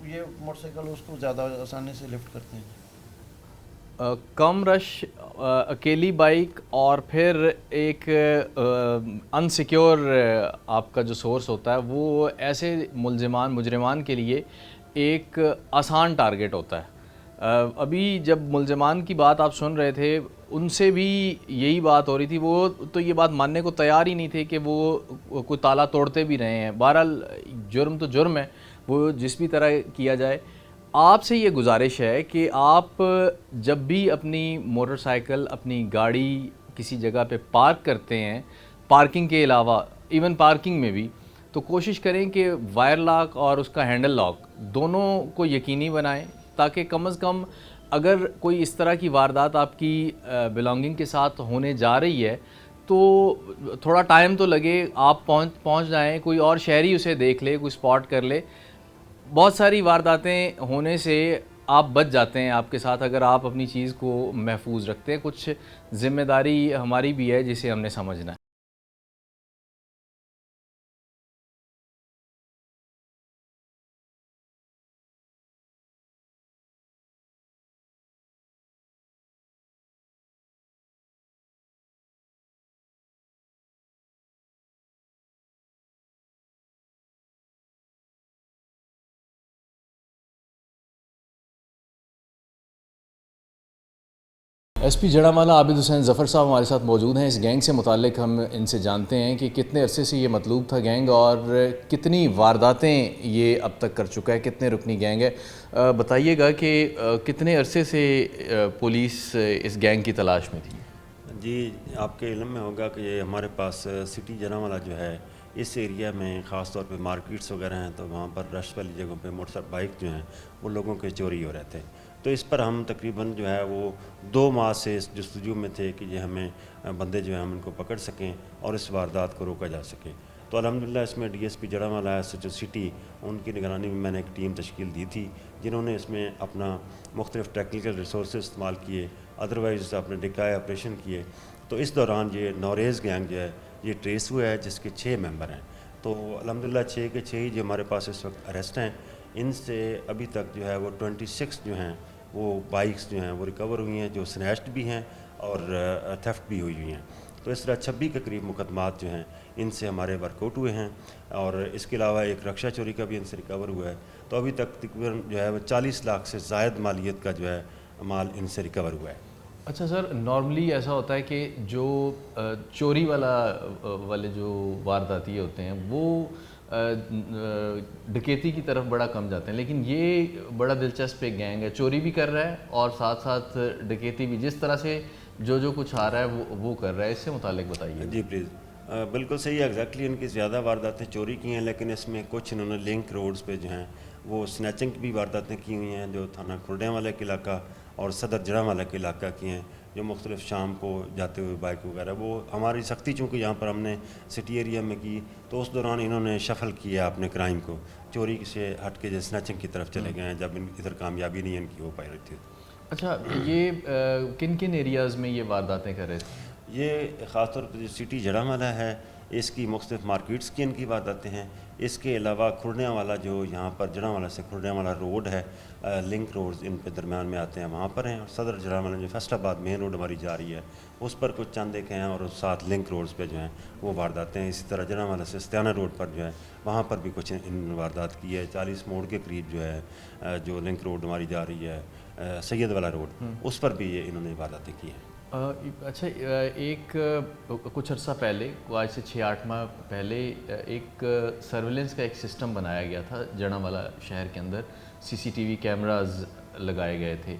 یہ موٹر سائیکل اس کو زیادہ آسانی سے لفٹ کرتے ہیں. کم رش, اکیلی بائک, اور پھر ایک انسیکیور آپ کا جو سورس ہوتا ہے وہ ایسے مجرمان کے لیے ایک آسان ٹارگٹ ہوتا ہے. ابھی جب ملزمان کی بات آپ سن رہے تھے ان سے بھی یہی بات ہو رہی تھی, وہ تو یہ بات ماننے کو تیار ہی نہیں تھے کہ وہ کوئی تالا توڑتے بھی رہے ہیں. بہرحال جرم تو جرم ہے, وہ جس بھی طرح کیا جائے. آپ سے یہ گزارش ہے کہ آپ جب بھی اپنی موٹر سائیکل, اپنی گاڑی کسی جگہ پہ پارک کرتے ہیں, پارکنگ کے علاوہ ایون پارکنگ میں بھی, تو کوشش کریں کہ وائر لاک اور اس کا ہینڈل لاک دونوں کو یقینی بنائیں, تاکہ کم از کم اگر کوئی اس طرح کی واردات آپ کی بلانگنگ کے ساتھ ہونے جا رہی ہے تو تھوڑا ٹائم تو لگے, آپ پہنچ جائیں, کوئی اور شہری اسے دیکھ لے, کوئی اسپاٹ کر لے. بہت ساری وارداتیں ہونے سے آپ بچ جاتے ہیں آپ کے ساتھ اگر آپ اپنی چیز کو محفوظ رکھتے ہیں. کچھ ذمہ داری ہماری بھی ہے جسے ہم نے سمجھنا ہے. ایس پی جڑامالہ عابد حسین ظفر صاحب ہمارے ساتھ موجود ہیں. اس گینگ سے متعلق ہم ان سے جانتے ہیں کہ کتنے عرصے سے یہ مطلوب تھا گینگ اور کتنی وارداتیں یہ اب تک کر چکا ہے, کتنے رکنی گینگ ہے. بتائیے گا کہ کتنے عرصے سے پولیس اس گینگ کی تلاش میں تھی؟ جی, آپ کے علم میں ہوگا کہ یہ ہمارے پاس سٹی جڑامالہ جو ہے اس ایریا میں خاص طور پہ مارکیٹس وغیرہ ہیں, تو وہاں پر رش والی جگہوں پہ موٹر بائک جو ہیں وہ لوگوں کے چوری ہو رہے تھے. تو اس پر ہم تقریباً جو ہے وہ 2 ماہ سے اس جستجو میں تھے کہ یہ ہمیں بندے جو ہیں ہم ان کو پکڑ سکیں اور اس واردات کو روکا جا سکے. تو الحمدللہ اس میں ڈی ایس پی جڑامالہ ایس ایچ او سٹی, ان کی نگرانی میں نے ایک ٹیم تشکیل دی تھی جنہوں نے اس میں اپنا مختلف ٹیکنیکل ریسورسز استعمال کیے, ادروائز اپنے ڈکائے آپریشن کیے. تو اس دوران یہ نوریز گینگ جو ہے یہ ٹریس ہوا ہے جس کے 6 ممبر ہیں. تو الحمدللہ 6 کے 6 ہی جو ہمارے پاس اس وقت اریسٹ ہیں. ان سے ابھی تک جو ہے وہ 26 جو ہیں وہ بائکس جو ہیں وہ ریکور ہوئی ہیں, جو سنیچڈ بھی ہیں اور تھیفٹ بھی ہوئی ہیں. تو اس طرح 26 کے قریب مقدمات جو ہیں ان سے ہمارے ورک آؤٹ ہوئے ہیں, اور اس کے علاوہ ایک رکشا چوری کا بھی ان سے ریکور ہوا ہے. تو ابھی تک تقریباً جو ہے وہ 40 لاکھ سے زائد مالیت کا جو ہے مال ان سے ریکور ہوا ہے. اچھا سر, نارملی ایسا ہوتا ہے کہ جو چوری والے جو وارداتی ہوتے ہیں وہ ڈکیتی کی طرف بڑا کم جاتے ہیں, لیکن یہ بڑا دلچسپ ایک گینگ ہے, چوری بھی کر رہا ہے اور ساتھ ساتھ ڈکیتی بھی, جس طرح سے جو کچھ آ رہا ہے وہ کر رہا ہے. اس سے متعلق بتائیے. جی پلیز. بالکل صحیح ہے, ایگزیکٹلی ان کی زیادہ وارداتیں چوری کی ہیں, لیکن اس میں کچھ انہوں نے لنک روڈز پہ جو ہیں وہ سنیچنگ کی بھی وارداتیں کی ہوئی ہیں, جو تھانہ کھرڈیاں کے علاقہ اور صدر جڑامالہ کے علاقہ کی ہیں, جو مختلف شام کو جاتے ہوئے بائک وغیرہ. وہ ہماری سختی چونکہ یہاں پر ہم نے سٹی ایریا میں کی, تو اس دوران انہوں نے شفل کیا اپنے کرائم کو, چوری سے ہٹ کے جو سنیچنگ کی طرف چلے گئے ہیں جب ادھر کامیابی نہیں ان کی ہو پائی رہی تھی. اچھا, یہ کن ایریاز میں یہ وارداتیں کر رہے تھے؟ یہ خاص طور پہ جو سٹی جڑامالہ ہے اس کی مختلف مارکیٹس کی ان کی وارداتیں ہیں. اس کے علاوہ کھرڈیاں والا جو یہاں پر جڑامالہ سے کھرڈیاں والا روڈ ہے, لنک روڈز ان پہ درمیان میں آتے ہیں, وہاں پر ہیں. اور صدر جڑامالہ جو فیصل آباد مین روڈ ہماری جا رہی ہے اس پر کچھ چند ایک ہیں, اور ساتھ لنک روڈز پہ جو ہیں وہ وارداتیں ہیں. اسی طرح جڑامالہ سے استیانہ روڈ پر جو ہے وہاں پر بھی کچھ ان واردات کی ہے. 40 موڑ کے قریب جو ہے جو لنک روڈ ہماری جا رہی ہے سید والا روڈ, اس پر بھی یہ انہوں نے وارداتیں کی ہیں. اچھا, ایک کچھ عرصہ پہلے, آج سے 6-8 ماہ پہلے ایک سرویلنس کا ایک سسٹم بنایا گیا تھا جڑامالہ شہر کے اندر, CCTV کیمراز لگائے گئے تھے.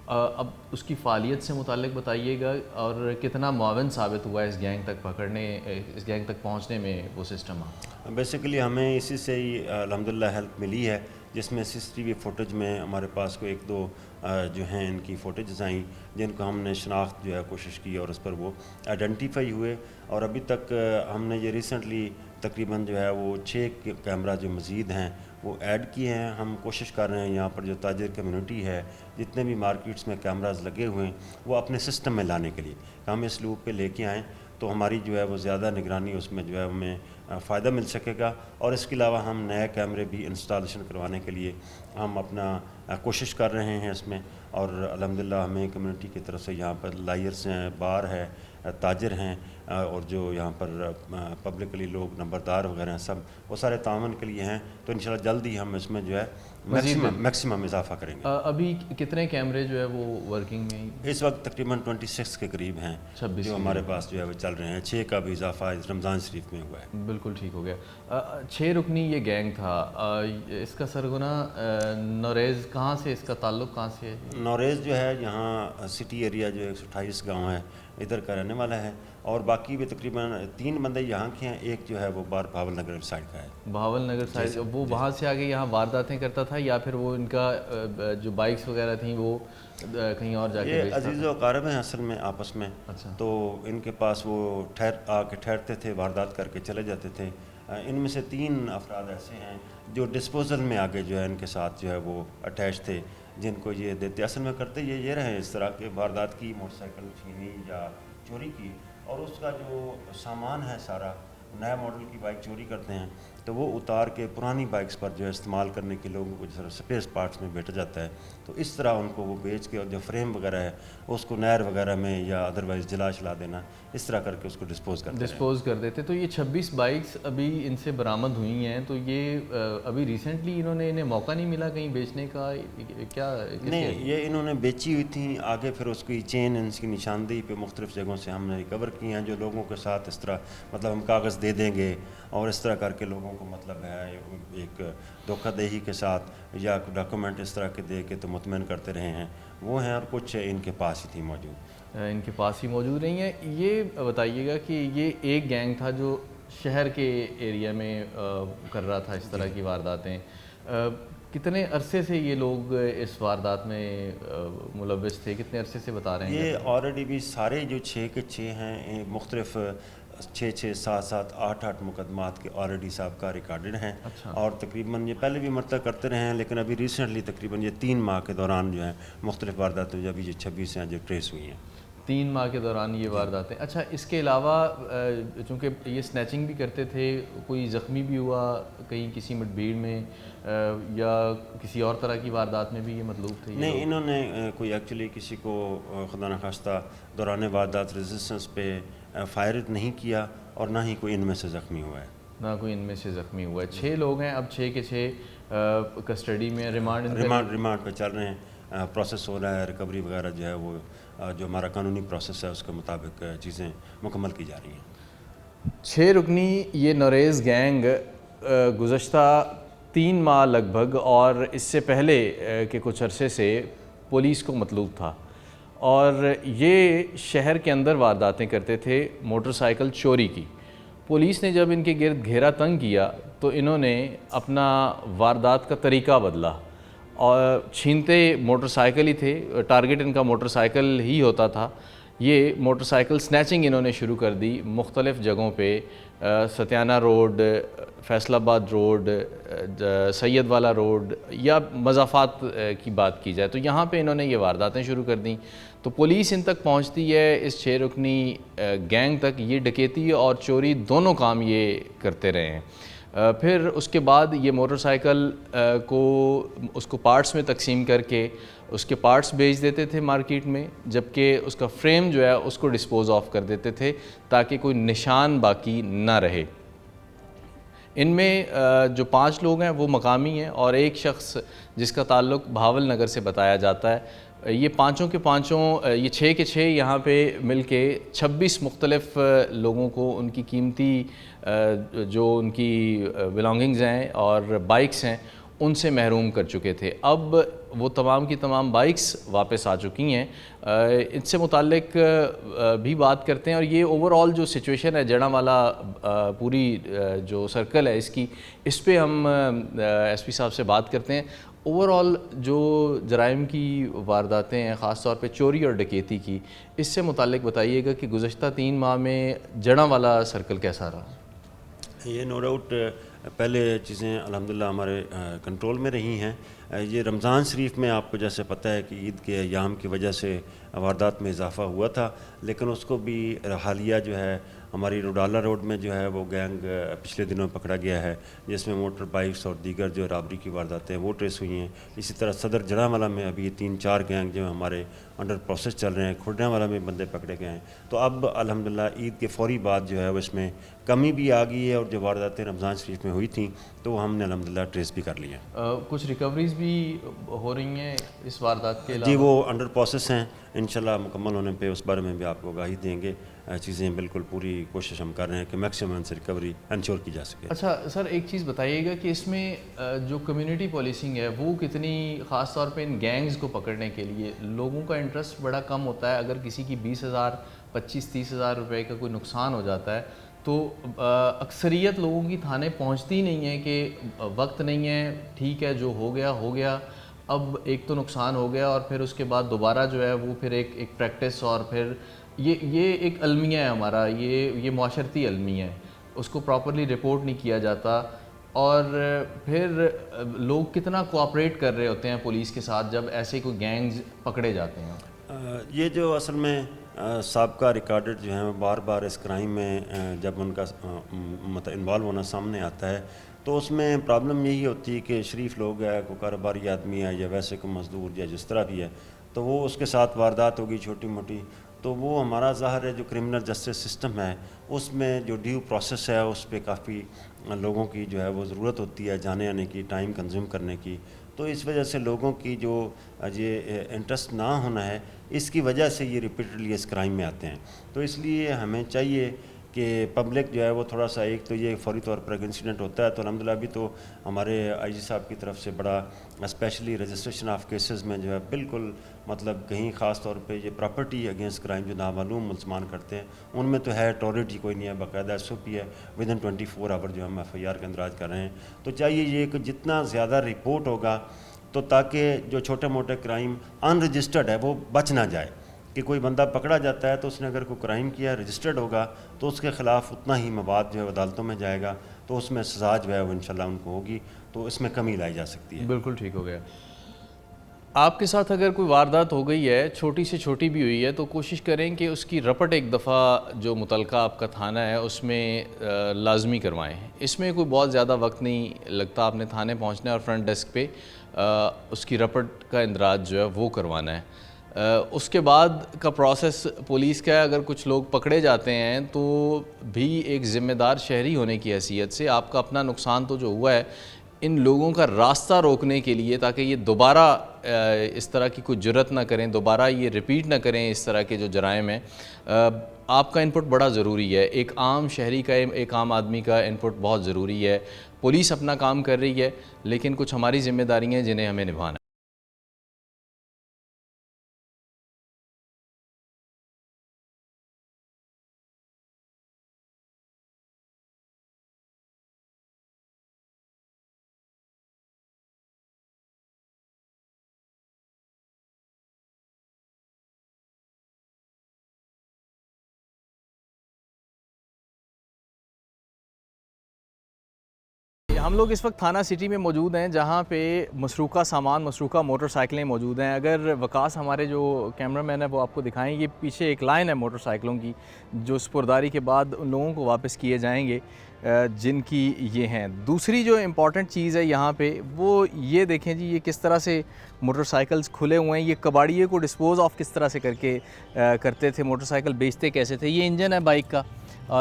اب اس کی فعالیت سے متعلق بتائیے گا, اور کتنا معاون ثابت ہوا ہے اس گینگ تک پہنچنے میں وہ سسٹم؟ بیسیکلی ہمیں اسی سے ہی الحمدللہ ہیلپ ملی ہے, جس میں CCTV فوٹیج میں ہمارے پاس کو 1-2 جو ہیں ان کی فوٹیجز آئیں جن کو ہم نے شناخت جو ہے کوشش کی, اور اس پر وہ آئیڈینٹیفائی ہوئے. اور ابھی تک ہم نے یہ ریسنٹلی تقریباً جو ہے وہ 6 کیمرہ جو مزید ہیں وہ ایڈ کیے ہیں. ہم کوشش کر رہے ہیں یہاں پر جو تاجر کمیونٹی ہے, جتنے بھی مارکیٹس میں کیمراز لگے ہوئے ہیں وہ اپنے سسٹم میں لانے کے لیے ہم اس لوپ پہ لے کے آئیں, تو ہماری جو ہے وہ زیادہ نگرانی اس میں جو ہے ہمیں فائدہ مل سکے گا. اور اس کے علاوہ ہم نئے کیمرے بھی انسٹالیشن کروانے کے لیے ہم اپنا کوشش کر رہے ہیں اس میں. اور الحمدللہ ہمیں کمیونٹی کی طرف سے یہاں پر لائرز ہیں, بار ہے, تاجر ہیں, اور جو یہاں پر پبلکلی لوگ نمبردار وغیرہ ہیں, سب وہ سارے تعاون کے لیے ہیں. تو انشاءاللہ جلد ہی ہم اس میں جو ہے میکسیمم اضافہ کریں گے. ابھی کتنے کیمرے جو ہے وہ ورکنگ میں؟ اس وقت تقریباً 26 کے قریب ہیں جو ہمارے پاس جو ہے وہ چل رہے ہیں. 6 کا بھی اضافہ رمضان شریف میں ہوا ہے. بالکل ٹھیک ہو گیا. 6 رکنی یہ گینگ تھا, اس کا سرغنہ نوریز کہاں سے, اس کا تعلق کہاں سے ہے؟ نوریز جو ہے یہاں سٹی ایریا جو 128 گاؤں ہے ادھر کا رہنے والا ہے, اور باقی بھی تقریباً 3 بندے یہاں کے ہیں, ایک جو ہے وہ بہاول نگر سائڈ کا ہے. بہاول نگر سائڈ, وہ وہاں سے آگے یہاں وارداتیں کرتا تھا, یا پھر وہ ان کا جو بائکس وغیرہ تھیں وہ کہیں اور جا کے یہ عزیز و اقارب ہیں اصل میں آپس میں. تو ان کے پاس وہ آ کے ٹھہرتے تھے, واردات کر کے چلے جاتے تھے. ان میں سے 3 افراد ایسے ہیں جو ڈسپوزل میں آگے جو ہے ان کے ساتھ جو ہے وہ اٹیچ تھے, جن کو یہ دیتے. اصل میں کرتے یہ رہے اس طرح کے واردات کی, موٹر سائیکل چھینی یا چوری کی, اور اس کا جو سامان ہے سارا नया मॉडल की बाइक चोरी करते हैं तो वो उतार के पुरानी बाइक्स पर जो है इस्तेमाल करने के लोगों को जिस स्पेयर पार्ट्स में बेचा जाता है, तो इस तरह उनको वो बेच के और जो फ्रेम वगैरह है उसको नहर वगैरह में या अदरवाइज़ जला देना, इस तरह करके उसको डिस्पोज कर देते। तो ये 26 बाइक्स अभी इनसे बरामद हुई हैं, तो ये अभी रिसेंटली इन्हें मौका नहीं मिला कहीं बेचने का, क्या नहीं, ये इन्होंने बेची हुई थी आगे, फिर उसकी चेन इसकी निशानदेही पे मुख्तलिफ जगहों से हमने रिकवर की हैं, जो लोगों के साथ इस तरह मतलब हम कागज़ दे देंगे और इस तरह करके लोगों को मतलब है एक धोखाधड़ी के साथ या डॉक्यूमेंट इस तरह के दे के तो मुतमईन करते रहे हैं, वो हैं, और कुछ इनके पास ही थी मौजूद, इनके पास ही मौजूद रही हैं। ये बताइएगा कि ये एक गैंग था जो शहर के एरिया में कर रहा था इस तरह की वारदातें, कितने अरसे से ये लोग इस वारदात में मुलव्वस थे, कितने अरसे से बता रहे हैं? ये ऑलरेडी भी सारे जो 6 के 6 हैं मुख्तलिफ 6, 7, 8 मुकदमात के ऑलरेडी साहबका रिकॉर्डेड हैं। अच्छा। और तकरीबन ये पहले भी मरतब करते रहे हैं, लेकिन अभी रिसेंटली तकरीबन ये 3 माह के दौरान जो है मुख्तलिफ वारदातें जो अभी ये 26 हैं जो ट्रेस हुई हैं। 3 माह के दौरान ये वारदातें। अच्छा, इसके अलावा चूँकि ये स्नैचिंग भी करते थे, कोई ज़ख्मी भी हुआ कहीं किसी मुठभेड़ में या किसी और तरह की वारदात में भी ये मतलूब थे? नहीं, इन्होंने कोई एक्चुअली किसी को खुदा न खास्ता दौरान वारदात रेजिस्टेंस पे फायर नहीं किया और ना ही कोई इनमें से ज़ख्मी हुआ है। ना कोई इनमें से ज़ख्मी हुआ है। 6 लोग हैं, अब 6 के 6 कस्टडी में, रिमांड पे चल रहे हैं, प्रोसेस हो रहा है, रिकवरी वगैरह जो है वो जो हमारा कानूनी प्रोसेस है उसके मुताबिक चीज़ें मुकम्मल की जा रही हैं। 6 रुकनी ये नोरेज़ गैंग गुज़श्ता 3 माह लगभग और इससे पहले के कुछ अरसे से पुलिस को मतलूब था और ये शहर के अंदर वारदातें करते थे मोटरसाइकिल चोरी की। पुलिस ने जब इनके गिर्द घेरा तंग किया तो इन्होंने अपना वारदात का तरीका बदला और छीनते मोटरसाइकिल ही थे, टारगेट इनका मोटरसाइकिल ही होता था। ये मोटरसाइकिल स्नैचिंग इन्होंने शुरू कर दी मुख्तलिफ़ जगहों पे, सत्याना रोड, फैसलाबाद रोड, सैयद वाला रोड या मज़ाफ़ात की बात की जाए तो यहाँ पे इन्होंने ये वारदातें शुरू कर दी। तो पुलिस इन तक पहुँचती है, इस 6 रुकनी गैंग तक। ये डकैती और चोरी दोनों काम ये करते रहे हैं। फिर उसके बाद ये मोटरसाइकिल को उसको पार्ट्स में तकसीम करके उसके पार्ट्स बेच देते थे मार्केट में, जबकि उसका फ्रेम जो है उसको डिस्पोज ऑफ कर देते थे ताकि कोई निशान बाकी ना रहे। इनमें जो 5 लोग हैं वो मकामी हैं और एक शख्स जिसका ताल्लुक़ भावल नगर से बताया जाता है। ये पाँचों के पाँचों, ये 6 के 6 यहाँ पे मिलके 26 मुख्तलिफ़ लोगों को उनकी कीमती जो उनकी बिलोंगिंग्स हैं और बाइक्स हैं उनसे महरूम कर चुके थे। अब वो तमाम की तमाम बाइक्स वापस आ चुकी हैं। इससे मुताल्लिक भी बात करते हैं और ये ओवरऑल जो सिचुएशन है जड़ांवाला पूरी जो सर्कल है इसकी, इस पे हम एसपी साहब से बात करते हैं। ओवरऑल जो जराइम की वारदातें हैं, ख़ास तौर पे चोरी और डकैती की, इससे मुताल्लिक बताइएगा कि गुज़श्ता 3 माह में जड़ांवाला सर्कल कैसा रहा? ये नो डाउट पहले चीज़ें अल्हम्दुलिल्लाह हमारे कंट्रोल में रही हैं। ये रमज़ान शरीफ में आपको जैसे पता है कि ईद के अयाम की वजह से वारदात में इजाफ़ा हुआ था, लेकिन उसको भी हालिया जो है हमारी रोडाला रोड में जो है वो गैंग पिछले दिनों पकड़ा गया है, जिसमें मोटर बाइक्स और दीगर जो राबरी की वारदातें हैं वो ट्रेस हुई हैं। इसी तरह सदर जड़ांवाला में अभी 3-4 गैंग जो हमारे अंडर प्रोसेस चल रहे हैं। खुर्डियांवाला में बंदे पकड़े गए हैं। तो अब अल्हम्दुलिल्लाह ईद के फ़ौरी बाद जो है वो इसमें कमी भी आ गई है और जो वारदातें रमज़ान शरीफ में हुई थी तो हमने अल्हम्दुलिल्लाह ट्रेस भी कर लिया। कुछ रिकवरीज भी हो रही हैं इस वारदात के अलावा? जी, वो अंडर प्रोसेस हैं, इंशाल्लाह मुकम्मल होने पे उस बारे में भी आपको आगाही देंगे। चीज़ें बिल्कुल पूरी कोशिश हम कर रहे हैं कि मैक्सिमम से रिकवरी इंश्योर की जा सके। अच्छा सर, एक चीज़ बताइएगा कि इसमें जो कम्युनिटी पॉलिसिंग है वो कितनी, ख़ास तौर पे इन गैंग्स को पकड़ने के लिए लोगों का इंटरेस्ट बड़ा कम होता है। अगर किसी की 20,000, 25-30 हज़ार रुपये का कोई नुकसान हो जाता है तो अक्सरियत लोगों की थाने पहुंचती नहीं है कि वक्त नहीं है, ठीक है जो हो गया हो गया, अब एक तो नुकसान हो गया और फिर उसके बाद दोबारा जो है वो फिर एक प्रैक्टिस और फिर ये एक अलमिया है हमारा, ये मुआशरती अलमिया है, उसको प्रॉपरली रिपोर्ट नहीं किया जाता और फिर लोग कितना कोऑपरेट कर रहे होते हैं पुलिस के साथ जब ऐसे कोई गैंग्स पकड़े जाते हैं। ये जो असल में सबका रिकॉर्डेड जो हैं बार बार इस क्राइम में जब उनका मतलब इन्वॉल्व होना सामने आता है तो उसमें प्रॉब्लम यही होती है कि शरीफ लोग है, कोई कारोबारी आदमी है या वैसे कोई मजदूर या जिस तरह भी है, तो वो उसके साथ वारदात होगी छोटी मोटी, तो वो हमारा ज़ाहिर है जो क्रिमिनल जस्टिस सिस्टम है उसमें जो ड्यू प्रोसेस है उस पर काफ़ी लोगों की जो है वो ज़रूरत होती है जाने आने की, टाइम कंज्यूम करने की। तो इस वजह से लोगों की जो ये इंटरेस्ट ना होना है इसकी वजह से ये रिपीटेडली इस क्राइम में आते हैं। तो इसलिए हमें चाहिए कि पब्लिक जो है वो थोड़ा सा, एक तो ये फौरी तौर पर अगर इंसिडेंट होता है तो अल्हम्दुलिल्लाह अभी तो हमारे आईजी साहब की तरफ से बड़ा स्पेशली रजिस्ट्रेशन ऑफ केसेस में जो है बिल्कुल मतलब कहीं ख़ास तौर पे ये प्रॉपर्टी अगेंस्ट क्राइम जो नामालूम मुसलमान करते हैं उनमें तो है, टॉलरेट ही कोई नहीं है, बाकायदा SOP है, विदिन 24 आवर जो हम FIR के अंदराज कर रहे हैं। तो चाहिए ये कि जितना ज़्यादा रिपोर्ट होगा तो ताकि जो छोटे मोटे क्राइम अनरजिस्टर्ड है वो बच ना जाए, कि कोई बंदा पकड़ा जाता है तो उसने अगर कोई क्राइम किया रजिस्टर्ड होगा तो उसके ख़िलाफ़ उतना ही मवाद जो है अदालतों में जाएगा, तो उसमें सज़ा जो है वो इंशाल्लाह उनको होगी, तो इसमें कमी लाई जा सकती है। बिल्कुल ठीक हो गया। आपके साथ अगर कोई वारदात हो गई है, छोटी से छोटी भी हुई है, तो कोशिश करें कि उसकी रपट एक दफ़ा जो मुतलका आपका थाना है उसमें लाजमी करवाएं। इसमें कोई बहुत ज़्यादा वक्त नहीं लगता, आपने थाने पहुंचना है और फ्रंट डेस्क पे उसकी रपट का इंदराज जो है वो करवाना है। उसके बाद का प्रोसेस पुलिस का है, अगर कुछ लोग पकड़े जाते हैं तो भी एक ज़िम्मेदार शहरी होने की हैसियत से आपका अपना नुकसान तो जो हुआ है, इन लोगों का रास्ता रोकने के लिए, ताकि ये दोबारा इस तरह की कोई जुर्रत ना करें, दोबारा ये रिपीट ना करें इस तरह के जो जराइम हैं, आपका इनपुट बड़ा ज़रूरी है। एक आम शहरी का, एक आम आदमी का इनपुट बहुत ज़रूरी है। पुलिस अपना काम कर रही है, लेकिन कुछ हमारी ज़िम्मेदारियाँ हैं जिन्हें हमें निभाना है। हम लोग इस वक्त थाना सिटी में मौजूद हैं, जहाँ पे मसरूक़ा सामान, मसरूक़ा मोटरसाइकिलें मौजूद हैं। अगर वकास हमारे जो कैमरामैन है वो आपको दिखाएं, ये पीछे एक लाइन है मोटरसाइकिलों की जो स्पुरदारी के बाद उन लोगों को वापस किए जाएंगे जिनकी ये हैं। दूसरी जो इम्पॉर्टेंट चीज़ है यहाँ पे वो ये देखें जी, ये किस तरह से मोटरसाइकिल्स खुले हुए हैं। ये कबाड़िए को डिस्पोज़ ऑफ किस तरह से करते थे, मोटरसाइकिल बेचते कैसे थे। ये इंजन है बाइक का,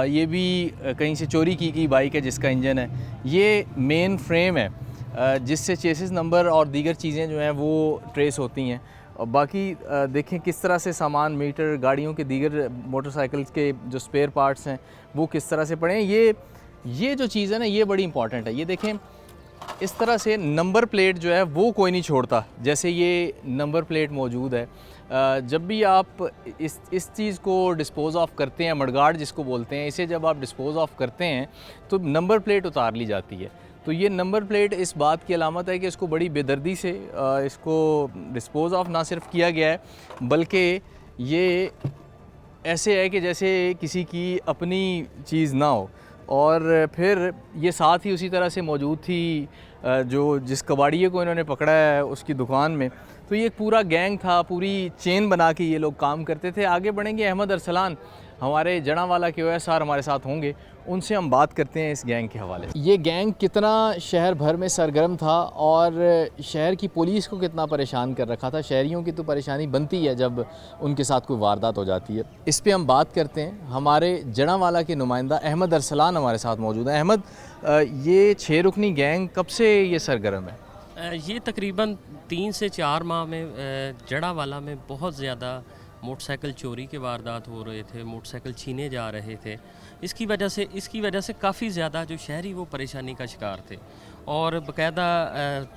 ये भी कहीं से चोरी की गई बाइक है जिसका इंजन है। ये मेन फ्रेम है जिससे चेसिस नंबर और दीगर चीज़ें जो हैं वो ट्रेस होती हैं। और बाकी देखें किस तरह से सामान, मीटर, गाड़ियों के दीगर मोटरसाइकिल्स के जो स्पेयर पार्ट्स हैं वो किस तरह से पड़े हैं। ये जो चीज़ है ना, ये बड़ी इंपॉर्टेंट है। ये देखें इस तरह से नंबर प्लेट जो है वो कोई नहीं छोड़ता, जैसे ये नंबर प्लेट मौजूद है। जब भी आप इस चीज़ को डिस्पोज़ ऑफ करते हैं, मडगार्ड जिसको बोलते हैं, इसे जब आप डिस्पोज़ ऑफ करते हैं तो नंबर प्लेट उतार ली जाती है। तो ये नंबर प्लेट इस बात की अलामत है कि इसको बड़ी बेदर्दी से इसको डिस्पोज़ ऑफ ना सिर्फ किया गया है, बल्कि ये ऐसे है कि जैसे किसी की अपनी चीज़ ना हो। और फिर ये साथ ही उसी तरह से मौजूद थी जिस कबाड़िए को इन्होंने पकड़ा है उसकी दुकान में। तो ये एक पूरा गैंग था, पूरी चेन बना के ये लोग काम करते थे। आगे बढ़ेंगे, अहमद अरसलान हमारे जड़ांवाला के OSR हमारे साथ होंगे, उनसे हम बात करते हैं इस गैंग के हवाले से। ये गैंग कितना शहर भर में सरगर्म था और शहर की पुलिस को कितना परेशान कर रखा था। शहरियों की तो परेशानी बनती है जब उनके साथ कोई वारदात हो जाती है। इस पे हम बात करते हैं। हमारे जड़ांवाला के नुमाइंदा अहमद अरसलान हमारे साथ मौजूद हैं। अहमद, ये 6 रुकनी गैंग कब से ये सरगर्म है? ये तकरीबन 3 से 4 माह में जड़ांवाला में बहुत ज़्यादा मोटरसाइकिल चोरी के वारदात हो रहे थे, मोटरसाइकिल छीने जा रहे थे। इसकी वजह से काफ़ी ज़्यादा जो शहरी वो परेशानी का शिकार थे। और बाकायदा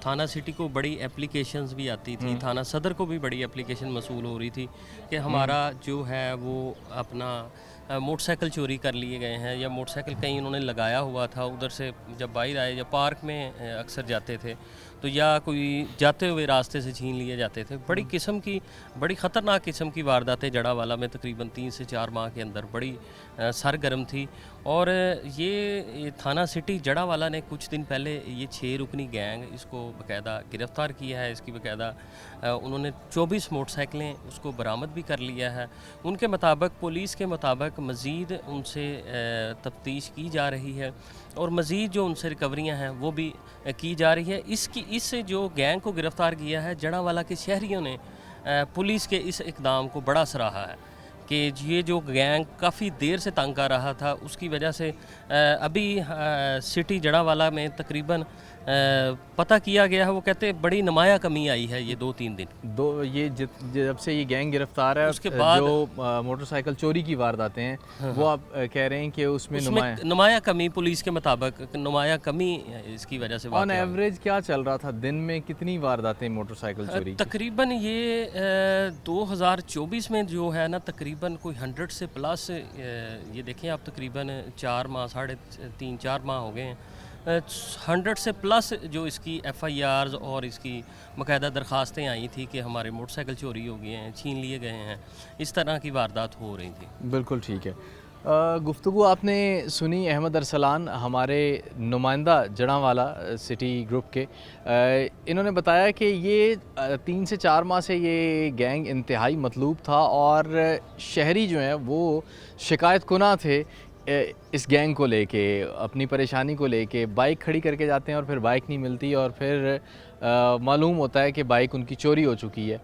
थाना सिटी को बड़ी एप्लीकेशंस भी आती थी, थाना सदर को भी बड़ी एप्लीकेशन मसूल हो रही थी कि हमारा जो है वो अपना मोटरसाइकिल चोरी कर लिए गए हैं, या मोटरसाइकिल कहीं उन्होंने लगाया हुआ था, उधर से जब बाहर आए या पार्क में अक्सर जाते थे तो या कोई जाते हुए रास्ते से छीन लिए जाते थे। बड़ी ख़तरनाक किस्म की वारदातें जड़ावाला में तकरीबन 3 से 4 माह के अंदर बड़ी सरगर्म थी। और ये थाना सिटी जड़ावाला ने कुछ दिन पहले ये 6 रुकनी गैंग इसको बाकायदा गिरफ़्तार किया है। इसकी बाकायदा उन्होंने 24 मोटरसाइकिलें उसको बरामद भी कर लिया है। उनके मुताबिक, पुलिस के मुताबिक मज़ीद उनसे तफ्तीश की जा रही है और मज़ीद जो उनसे रिकवरियां हैं वो भी की जा रही है। इस जो गैंग को गिरफ़्तार किया है, जड़ावाला के शहरियों ने पुलिस के इस इक़दाम को बड़ा सराहा है कि ये जो गैंग काफ़ी देर से तंग कर रहा था, उसकी वजह से अभी सिटी जड़ावाला में तकरीबन पता किया गया है, वो कहते हैं बड़ी नुमाया कमी आई है ये 2-3 दिन। ये जब से ये गैंग गिरफ्तार है, उसके बाद जो मोटरसाइकिल चोरी की वारदातें हैं वो आप कह रहे हैं कि उसमें नुमाया कमी, पुलिस के मुताबिक नुमाया कमी इसकी वजह से। ऑन एवरेज क्या चल रहा था दिन में, कितनी वारदातें मोटरसाइकिल चोरी की? तकरीबन ये 2024 में जो है ना, तकरीबन कोई 100 से प्लस, ये देखें आप, तकरीबन 4 माह, 3.5-4 माह हो गए हैं, 100 से प्लस जो इसकी FIRs और इसकी बाकायदा दरख्वास्तें आई थी कि हमारे मोटरसाइकिल चोरी हो गए हैं, छीन लिए गए हैं, इस तरह की वारदात हो रही थी। बिल्कुल ठीक है। गुफ्तगू आपने सुनी अहमद अरसलान, हमारे नुमाइंदा जड़ावाला सिटी ग्रुप के। इन्होंने बताया कि ये 3 से 4 माह से ये गैंग इंतहाई मतलूब था और शहरी जो हैं वो शिकायत कुना थे इस गैंग को लेके, अपनी परेशानी को लेके। बाइक खड़ी करके जाते हैं और फिर बाइक नहीं मिलती और फिर मालूम होता है कि बाइक उनकी चोरी हो चुकी है।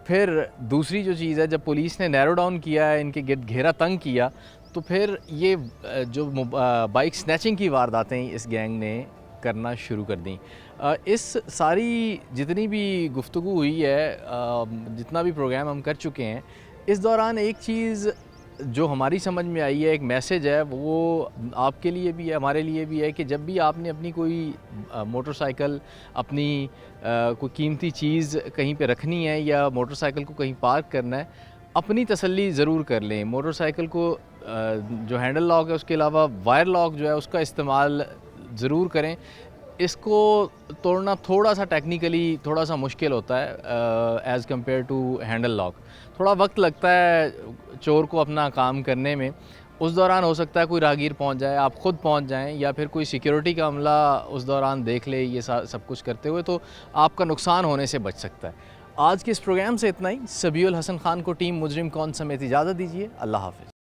फिर दूसरी जो चीज़ है, जब पुलिस ने नैरो डाउन किया है, इनके गिर्द घेरा तंग किया, तो फिर ये जो बाइक स्नैचिंग की वारदातें इस गैंग ने करना शुरू कर दी। इस सारी जितनी भी गुफ्तगू हुई है, जितना भी प्रोग्राम हम कर चुके हैं, इस दौरान एक चीज़ जो हमारी समझ में आई है, एक मैसेज है, वो आपके लिए भी है, हमारे लिए भी है कि जब भी आपने अपनी कोई मोटरसाइकिल, अपनी कोई कीमती चीज़ कहीं पे रखनी है या मोटरसाइकिल को कहीं पार्क करना है, अपनी तसल्ली ज़रूर कर लें। मोटरसाइकिल को जो हैंडल लॉक है, उसके अलावा वायर लॉक जो है उसका इस्तेमाल ज़रूर करें। इसको तोड़ना थोड़ा सा टेक्निकली थोड़ा सा मुश्किल होता है as compare to handle lock. थोड़ा वक्त लगता है चोर को अपना काम करने में। उस दौरान हो सकता है कोई राहगीर पहुंच जाए, आप ख़ुद पहुंच जाएं, या फिर कोई सिक्योरिटी का अमला उस दौरान देख ले ये सब कुछ करते हुए, तो आपका नुकसान होने से बच सकता है। आज के इस प्रोग्राम से इतना ही। सबीउल हसन खान को टीम मुजरिम कौन समेत इजाज़त दीजिए। अल्लाह हाफ़िज़।